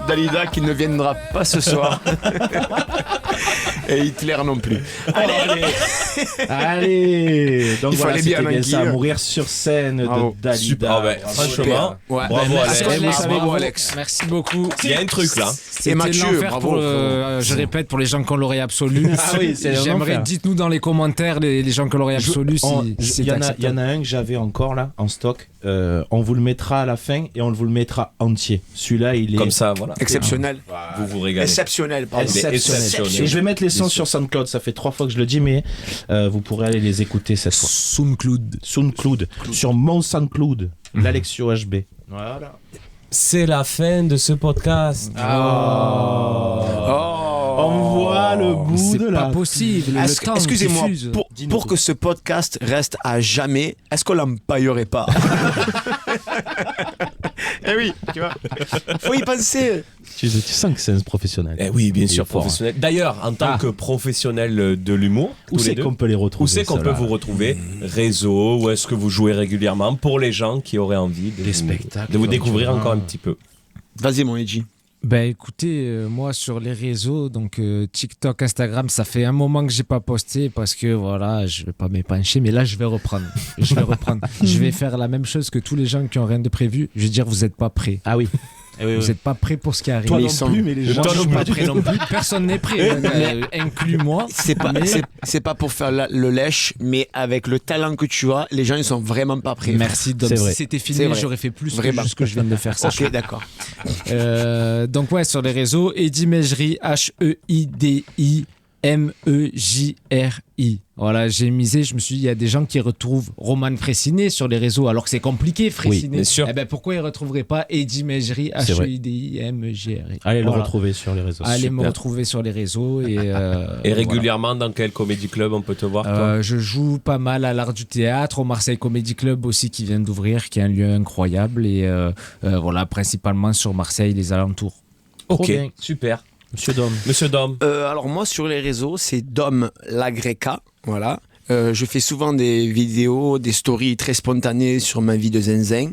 Dalida qui ne viendra pas ce soir. Et Hitler non plus. Allez. Donc Il voilà, fallait bien c'était bien ça, manquer. Mourir sur scène Bravo. de Dalida. Super, ouais, franchement, Ouais. bravo Merci, Alex. Alex. savez, Bravo, vous- Alex. Merci beaucoup. Il y a un truc là. C'était Mathieu, l'enfer bravo, pour frérot. je répète, pour les gens qui ont l'oreille absolue. Ah oui, c'est J'aimerais, l'enfer. dites-nous dans les commentaires les gens qui ont l'oreille absolue si Il c'est y en acceptable. a un que j'avais encore là en stock. On vous le mettra à la fin et on vous le mettra entier. Celui-là, il est Comme ça, voilà. Exceptionnel. Vous vous régalez. Exceptionnel, pardon. exceptionnel. Et je vais mettre les sons sur SoundCloud. Ça fait 3 fois que je le dis, mais vous pourrez aller les écouter cette fois. SoundCloud. Sur mon SoundCloud. L'Alexio HB. Voilà. C'est la fin de ce podcast. On voit le bout C'est de pas la... possible. Le temps Excusez-moi, diffuse. pour que ce podcast reste à jamais, est-ce qu'on l'empaillerait pas? Eh oui, tu vois. Faut y penser. Tu sens que c'est un professionnel. Eh oui, bien Il sûr, est fort, professionnel. D'ailleurs, en tant que professionnel de l'humour, Où tous les c'est deux, qu'on peut les retrouver où c'est qu'on peut ceux-là vous retrouver? Réseau, où est-ce que vous jouez régulièrement pour les gens qui auraient envie de, Des vous, spectacles, de vous comme découvrir tu vois. encore un petit peu? Vas-y, mon Edgy. Ben écoutez, moi sur les réseaux, donc TikTok, Instagram, ça fait un moment que j'ai pas posté parce que voilà, je vais pas m'épancher, mais là je vais reprendre. Je vais faire la même chose que tous les gens qui ont rien de prévu. Je vais dire, vous êtes pas prêts. Ah oui. Vous êtes pas prêts pour ce qui arrive. Toi Mais non ils sont- plus, mais les gens... Moi, je sont suis pas pas prêt non plus. Personne n'est prêt, inclus-moi. C'est pas, Mais- c'est pas pour faire le lèche, mais avec le talent que tu as, les gens ils sont vraiment pas prêts. Merci Dom. C'est vrai. Si c'était C'est filmé, vrai. j'aurais fait plus Vraiment. que juste que je viens de faire ça. Ok, d'accord. Donc ouais, sur les réseaux, Eddy Mejri, HEIDIMEJRI. Voilà, j'ai misé, je me suis dit, il y a des gens qui retrouvent Roman Fraissinet sur les réseaux, alors que c'est compliqué, Fraissinet. bien sûr. Eh ben, pourquoi ils ne retrouveraient pas Eddy Mejri, C'est vrai. HEIDIMEJRI? Allez Voilà. le retrouver sur les réseaux. Allez me Super. retrouver sur les réseaux. Et Et régulièrement, dans quel comédie club on peut te voir, toi? je joue pas mal à l'Art du Théâtre, au Marseille Comedy Club aussi qui vient d'ouvrir, qui est un lieu incroyable. Et voilà, principalement sur Marseille, les alentours. Ok, bien. super. Monsieur Dom. Alors moi sur les réseaux, c'est Dom Lagreca, voilà. Je fais souvent des vidéos, des stories très spontanées sur ma vie de zinzin.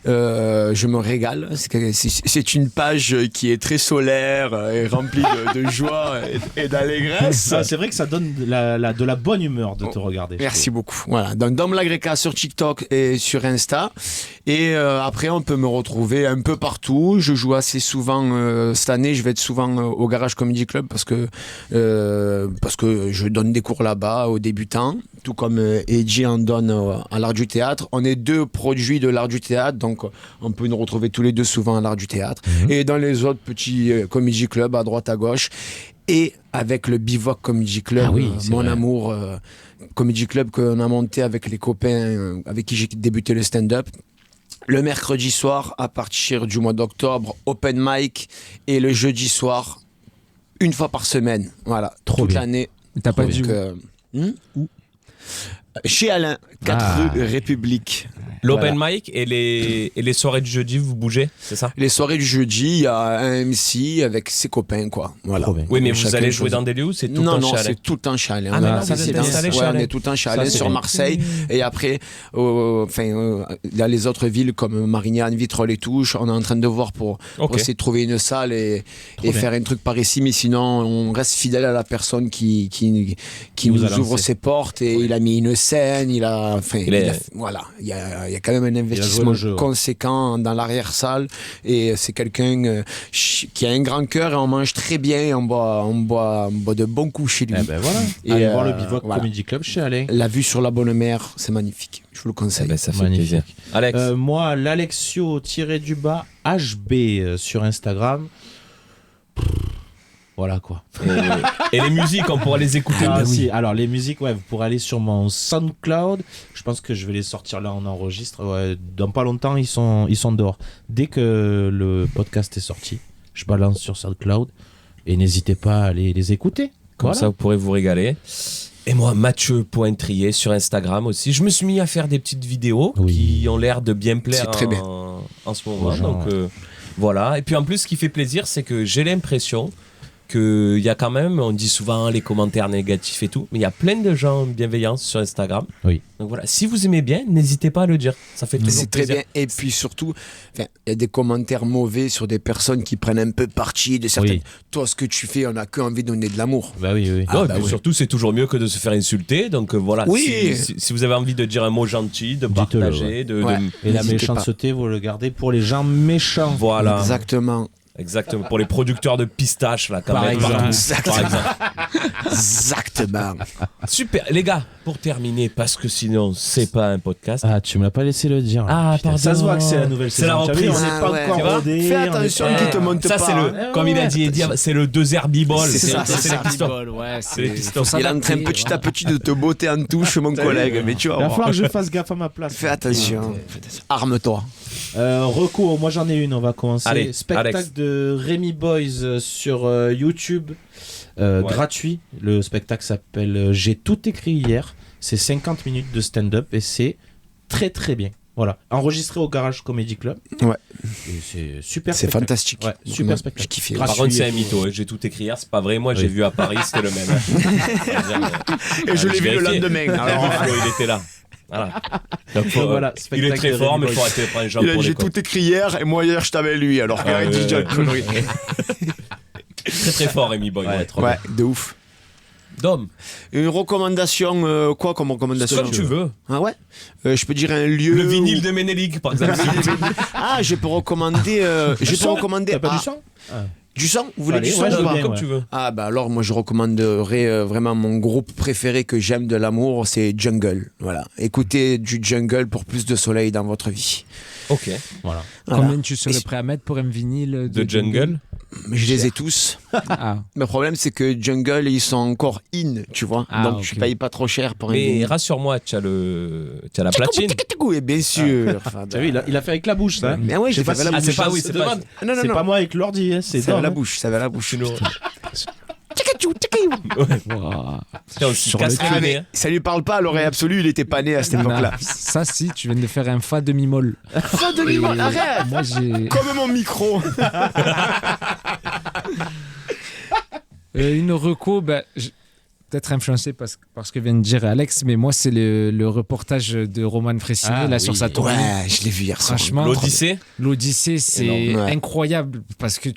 Je me régale. C'est une page qui est très solaire et remplie de joie et d'allégresse. Ah, c'est vrai que ça donne de la bonne humeur de te regarder. Merci beaucoup. Voilà, donc Dom Lagreca sur TikTok et sur Insta. Et après, on peut me retrouver un peu partout. Je joue assez souvent. Cette année, je vais être souvent au Garage Comedy Club parce que je donne des cours là-bas aux débutants, tout comme Edgy en donne à l'Art du Théâtre. On est 2 produits de l'Art du Théâtre, donc on peut nous retrouver tous les 2 souvent à l'Art du Théâtre. Et dans les autres petits comedy clubs à droite à gauche. Et avec le Bivouac Comedy Club, Ah oui, c'est mon vrai. amour, Comedy Club qu'on a monté avec les copains avec qui j'ai débuté le stand-up. Le mercredi soir, à partir du mois d'octobre, open mic, et le jeudi soir, une fois par semaine. Voilà, Trop toute bien. l'année. T'as pas Donc, dit où où Chez Alain, 4 rue République. L'open Voilà. mic et les soirées du jeudi, vous bougez, c'est ça? Les soirées du jeudi, il y a un MC avec ses copains, quoi. Voilà. Trop bien. Oui, mais vous Chacun allez jouer choisit. dans des lieux ou c'est tout le Non, temps non, chez Alain? c'est tout le temps chez Alain. Ah, On a maintenant, une vous êtes résidence. installé chez Ouais, on Alain. est tout le temps chez Ça, Alain, c'est sur bien. Marseille. Et après, il y a les autres villes comme Marignane, Vitrolles et Touches. On est en train de voir pour Ok. essayer de trouver une salle et bien. faire un truc par ici. Mais sinon, on reste fidèle à la personne qui vous nous a ouvre lancé. ses portes. Et il a mis une scène, voilà. Il y a quand même un investissement le jeu, ouais. conséquent dans l'arrière-salle. Et c'est quelqu'un qui a un grand cœur et on mange très bien. Et on boit de bons coups chez lui. Eh ben voilà. Et, Allez voir le Bivouac voilà. Comedy Club chez Alain. La vue sur la bonne mer, c'est magnifique. Je vous le conseille. Ben, ça fait Magnifique. plaisir. Alex, Moi, l'Alexio-du-bas HB sur Instagram. Voilà quoi. et les musiques, on pourra les écouter. Ah, Ben oui. si. Alors les musiques, ouais, vous pourrez aller sur mon SoundCloud. Je pense que je vais les sortir là en enregistre. Ouais, dans pas longtemps, ils sont dehors. Dès que le podcast est sorti, je balance sur SoundCloud et n'hésitez pas à aller les écouter. Comme ça, vous pourrez vous régaler. Et moi, Mathieu.trier sur Instagram aussi. Je me suis mis à faire des petites vidéos qui ont l'air de bien plaire C'est très bien. en ce moment. Donc voilà. Et puis en plus, ce qui fait plaisir, c'est que j'ai l'impression qu'il y a quand même, on dit souvent les commentaires négatifs et tout, mais il y a plein de gens bienveillants sur Instagram. Oui. Donc voilà, si vous aimez bien, n'hésitez pas à le dire. Ça fait toujours C'est très plaisir. bien. Et puis surtout, il y a des commentaires mauvais sur des personnes qui prennent un peu parti de certaines. Oui. Toi, ce que tu fais, on n'a que envie de donner de l'amour. Bah oui, oui. Non, et puis surtout, c'est toujours mieux que de se faire insulter. Donc voilà, Oui. si vous avez envie de dire un mot gentil, de Dites-le, partager, de Et la N'hésitez méchanceté, vous le gardez pour les gens méchants. voilà. Exactement. Exactement, pour les producteurs de pistaches, là, quand Par même. exemple. Par exemple. Exactement. Super, les gars, pour terminer, parce que sinon, c'est pas un podcast. Ah, tu me l'as pas laissé le dire. Ah, Putain, pardon. ça se voit que c'est la nouvelle C'est la saison. Tu as vu, reprise. on n'est pas Ah ouais. encore Tu vois rodé. Fais on est attention pas- qu'il te monte ça, pas. c'est le, hein. comme il a dit Eddie, c'est le 2 herbibol. C'est ça, c'est les pistons. Ouais, C'est les pistons. Il est en train petit à petit de te botter en touche, mon collègue. Mais tu vas Il va voir. falloir que je fasse gaffe à ma place. Fais attention. Arme-toi. Recours, moi j'en ai une, on va commencer. Allez, Spectacle Alex. de Rémi Boys sur YouTube, gratuit. Le spectacle s'appelle J'ai tout écrit hier. C'est 50 minutes de stand-up et c'est très très bien. Voilà, enregistré au Garage Comedy Club. Ouais. Et c'est super. C'est spectacle. fantastique. Ouais, Moi, super spectacle. j'ai kiffé. Par contre, c'est un mytho. J'ai tout écrit hier, c'est pas vrai. Moi, j'ai vu à Paris, c'était le même. Et je l'ai vu le lendemain. Alors, Flo, il était là. Voilà. Donc, Voilà, il est spectacle très de fort, Rémi mais il faut Boys. arrêter de prendre les gens Il a pour dit, des j'ai cons. tout écrit hier et moi hier je t'avais lui. Alors qu'il dit déjà une connerie. Très très fort, Rémi Boy. Ouais, trop Ouais, de ouf. Dom, Une recommandation, quoi comme recommandation comme tu veux. Ah ouais Je peux dire un lieu. Le vinyle de Ménélique, par exemple. Ah, je peux recommander. T'as pas du sang Du sang Vous voulez Allez, du sang ouais, je ou veux pas bien, Comme ouais. tu veux. Ah bah alors moi je recommanderais vraiment mon groupe préféré que j'aime de l'amour, c'est Jungle. Voilà, écoutez du Jungle pour plus de soleil dans votre vie. Ok. Voilà. Voilà. Combien tu serais prêt à mettre pour un vinyle De Jungle. Je les ai tous. Ah, Le problème c'est que Jungle ils sont encore in, tu vois. Ah, donc ok. je paye pas trop cher pour un Mais vinyle. rassure-moi, tu as la platine. Et bien sûr. Tu as vu, il a fait avec la bouche, ça. Mais ouais, Je sais j'ai pas fait si la Ah, bouche. c'est pas, oui, c'est pas. Non, non, C'est non. pas moi avec l'ordi, hein, c'est Ça va Dom, la hein. bouche, ça va la bouche. Tiens, on s'y Sur casse le le Ah, nez. mais hein. ça lui parle pas à l'oreille absolue, il était pas né à cette époque-là. ça, si, tu viens de faire un fa demi-molle. Fin de l'image, Et arrête. Moi, j'ai Comme mon micro. une reco, peut-être influencé parce que vient de dire Alex, mais moi, c'est le reportage de Roman Frécinet Ah, là, oui. sur sa tournée. Ouais, je l'ai vu hier soir. Franchement, L'Odyssée. l'Odyssée, c'est Énorme, ouais. incroyable parce que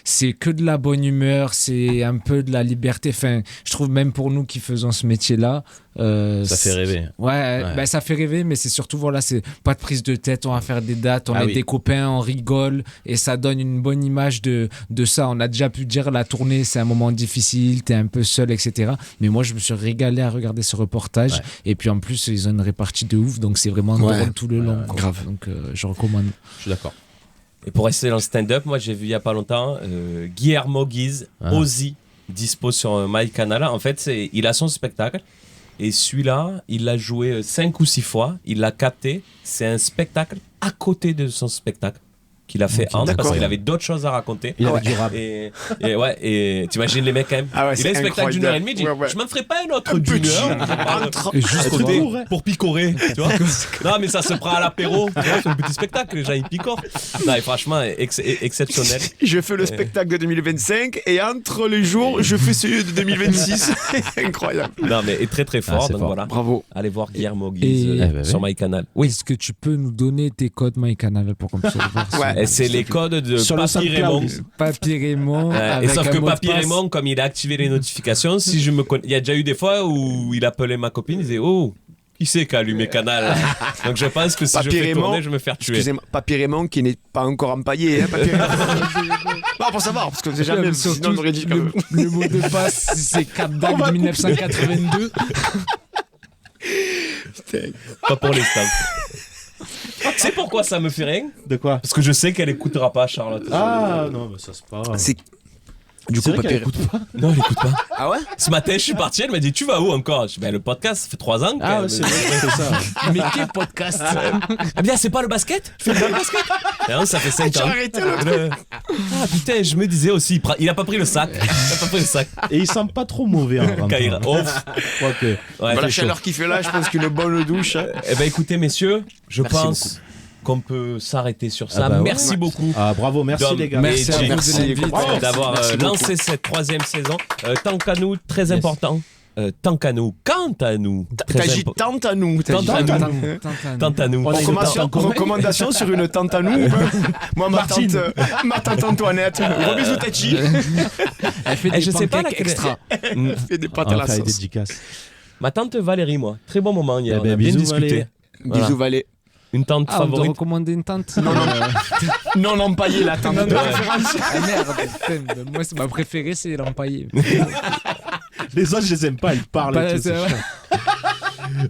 c'est que de la bonne humeur, c'est un peu de la liberté. Enfin, je trouve même pour nous qui faisons ce métier-là, Ça fait rêver. Ouais, Ouais. Ben, ça fait rêver, mais c'est surtout, voilà, c'est pas de prise de tête, on va faire des dates, on Ah est oui. des copains, on rigole, et ça donne une bonne image de ça. On a déjà pu dire, la tournée, c'est un moment difficile, t'es un peu seul, etc. Mais moi, je me suis régalé à regarder ce reportage, Ouais. et puis en plus, ils ont une répartie de ouf, donc c'est vraiment Ouais. drôle tout le long. quoi. grave. Donc, je recommande. Je suis d'accord. Et pour rester dans le stand-up, moi j'ai vu il y a pas longtemps Guillermo Guise, Ah. Ozzy, dispo sur MyCanal. En fait, il a son spectacle. Et celui-là, il l'a joué 5 ou 6 fois. Il l'a capté. C'est un spectacle à côté de son spectacle qu'il a fait entre, parce d'accord. qu'il avait d'autres choses à raconter. Il avait du rap. Et ouais, et t'imagines les mecs quand même. Ah ouais, il a un c'est spectacle d'une heure et demie. incroyable. Il dit, Ouais, ouais. je m'en ferai pas un autre Un d'une petit. heure. Je parle Entre- Et juste à côté court, ouais. pour picorer, tu vois. Non, mais ça se prend à l'apéro. Tu vois, c'est un petit spectacle. Les gens ils picorent. Non, et franchement, exceptionnel. Je fais le spectacle de 2025 et entre les jours, je fais celui de 2026. Incroyable. Non, mais très très fort. c'est donc fort. voilà. Bravo. Allez voir Guillermo Guise Et- sur MyCanal. Oui, Est-ce que tu peux nous donner tes codes MyCanal pour qu'on puisse le voir Ouais. et c'est les codes de Sur le Papy SoundCloud. Raymond. Papy Raymond. Et avec sauf un que mot de Papy passe. Raymond, comme il a activé les notifications, si je me connais, il y a déjà eu des fois où il appelait ma copine, il disait oh. Qui c'est qui a allumé Canal? Donc je pense que si Papy je fais Raymond, tourner, je vais me faire tuer. Excusez-moi, Papy Raymond qui n'est pas encore empaillé. Hein, Papy Raymond. Non, pour savoir, parce que c'est jamais, Mais sinon surtout, on aurait dit le mot de passe, c'est Cap d'Agde de 1982. Pas pour les stamps. C'est pourquoi ça me fait rien? De quoi? Parce que je sais qu'elle écoutera pas Charlotte. Ah non, mais ça c'est pas grave. C'est Du C'est coup, vrai qu'elle papy. écoute pas. Non, elle écoute pas. Ah ouais? Ce matin, je suis parti, elle m'a dit, tu vas où encore? Je dis, ben, le podcast, ça fait 3 ans. Ah ouais, c'est vrai, c'est ça. Mais quel podcast? Ah bien, c'est pas le basket? Je fais le basket? Non, ça fait 5 ans. arrêté le Ah putain, je me disais aussi, il a pas pris le sac. Il a pas pris le sac. Et il sent pas trop mauvais en rentrant. Kaira. Oh. Quoique. Ouais, La c'est chaleur chaud. qu'il fait là, je pense qu'une bonne douche. Eh ben écoutez, messieurs, je Merci pense qu'on peut s'arrêter sur ça. Ah bah ouais. Merci beaucoup. Ah, bravo, merci Dom les gars. Merci à et vous Jay. de l'invite. D'avoir Merci beaucoup. lancé cette 3e saison. Tant qu'à nous, très important. Tant qu'à nous, quant à nous. T'as dit tente à nous. Tant à nous. Tant à nous. On a une Recommandation sur une tante à nous. Moi, ma tante Antoinette. Gros bisous, Tachi. Elle fait des je sais pas pancakes laquelle- extra. Mm. Fait des pâtes On à va la faire des sauce. dédicaces. Ma tante Valérie, moi. Très bon moment hier. Eh ben, on a bien bisous, discuté. Valérie. Voilà. Bisous, Valé. Une tante Ah, on doit favorite. recommander une tante? Non, l'empaillé, la tante de référence. Ah merde, putain, moi c'est ma préférée, c'est l'empaillé. Les autres, je les aime pas, ils parlent. Pas- et tout, c'est c'est vrai. chiant.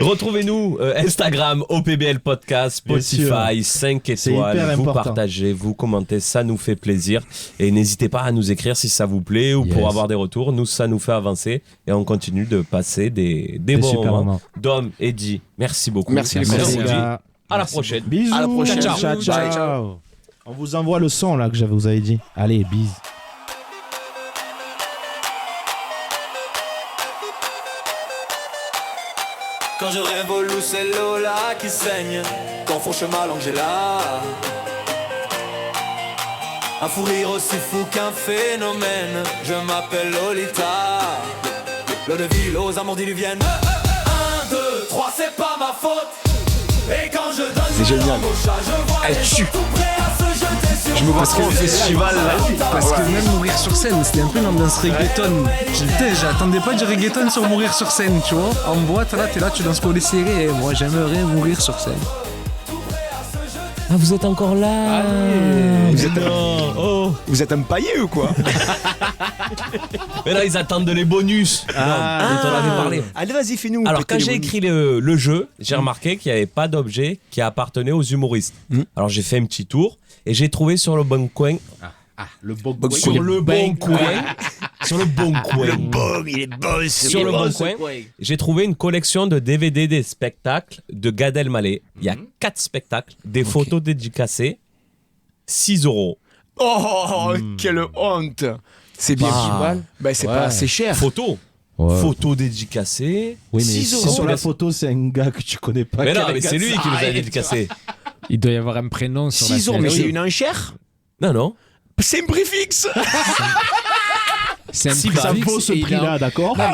Retrouvez-nous Instagram, OPBL Podcast, Bien Spotify, 5 C'est étoiles. hyper Vous important. partagez, vous commentez, ça nous fait plaisir. Et n'hésitez pas à nous écrire si ça vous plaît ou Yes. pour avoir des retours. Nous, ça nous fait avancer et on continue de passer des bons super moments. moments. Dom, Eddie, merci beaucoup. Merci les Et on gars. vous dit gars. à la prochaine. Bisous. À la prochaine. Ciao, Ciao, ciao. ciao. On vous envoie le son là que je vous avais dit. Allez, bise. Quand je révolue, c'est Lola qui saigne. Quand fauche ma langue, j'ai là. Un fou rire aussi fou qu'un phénomène. Je m'appelle Lolita. L'eau de ville aux amours diluviennes. 1, 2, 3, c'est pas ma faute. Et quand je donne C'est génial. mon chat, je vois Elle les tue. gens tout prêts à se jeter sur Je me vois moi. trop au festival là. Parce que même mourir sur scène, c'était un peu une ambiance reggaeton. Putain, j'attendais pas du reggaeton sur mourir sur scène, tu vois. En boîte, là, t'es là, tu danses pour les serrés. Et moi, j'aimerais mourir sur scène. Ah, vous êtes encore là. Vous êtes- Non. Oh. Vous êtes empaillé ou quoi? Mais là, ils attendent de les bonus. dont on avait parlé. Allez, vas-y, fais-nous. Alors, péter quand les j'ai bonus. écrit le jeu, j'ai remarqué qu'il n'y avait pas d'objet qui appartenait aux humoristes. Alors, j'ai fait un petit tour et j'ai trouvé sur le bon coin. Le bon Sur le bon coin. Sur le bon coin. il est beau, Sur le bon coin. J'ai trouvé une collection de DVD des spectacles de Gad Elmaleh. Il y a 4 spectacles, des photos dédicacées, 6 €. Oh, quelle honte. C'est bien. Bah, c'est pas assez cher. Photos. Ouais. Photos dédicacées. Oui, mais 6 si sur €. la photo, c'est un gars que tu connais pas. Mais non, qui a mais c'est lui qui nous a Arrête. dédicacé. Il doit y avoir un prénom sur 6 la €, scène. mais Oui. c'est une enchère. Non, non. C'est un préfixe. C'est un Si, prix Ça fixe vaut ce et il a- prix-là, d'accord? Non,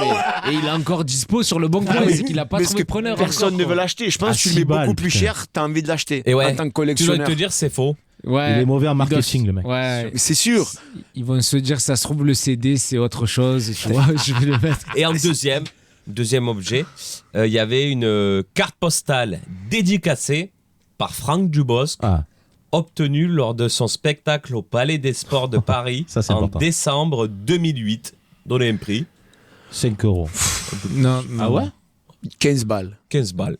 mais- Et il est encore dispo sur le bon coin, c'est qu'il a pas Parce trouvé que preneur. personne encore, ne veut quoi. l'acheter. Je pense À que tu le 6 mets beaucoup balles, plus putain. cher, t'as envie de l'acheter Et ouais, en tant que tu dois collectionneur. te dire c'est faux. Ouais. Il est mauvais en Il doit- marketing, le mec. Ouais. Mais c'est sûr. Ils vont se dire, ça se trouve, le CD, c'est autre chose. Tu vois, je vais le mettre. Et en deuxième objet, il y avait une carte postale dédicacée par Franck Dubosc, Ah, obtenue lors de son spectacle au Palais des Sports de Paris Ça, c'est en important. décembre 2008. Donnez un prix, 5 €. Non, Ah ouais? 15 balles. 15 balles.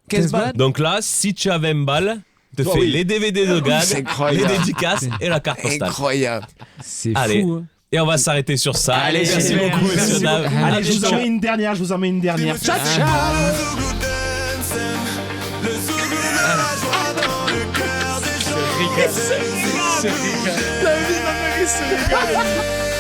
15 balles. Donc là, si tu as 20 balles, te fais oui. les DVD de Gad, C'est les incroyable. dédicaces et la carte postale. Incroyable. c'est Allez. fou. Hein. Et on va s'arrêter sur ça. Allez, merci super. beaucoup, Merci messieurs, dames. beaucoup. À Allez, je vous en bientôt. mets une dernière, Ciao, ciao. La vie, ma mère, c'est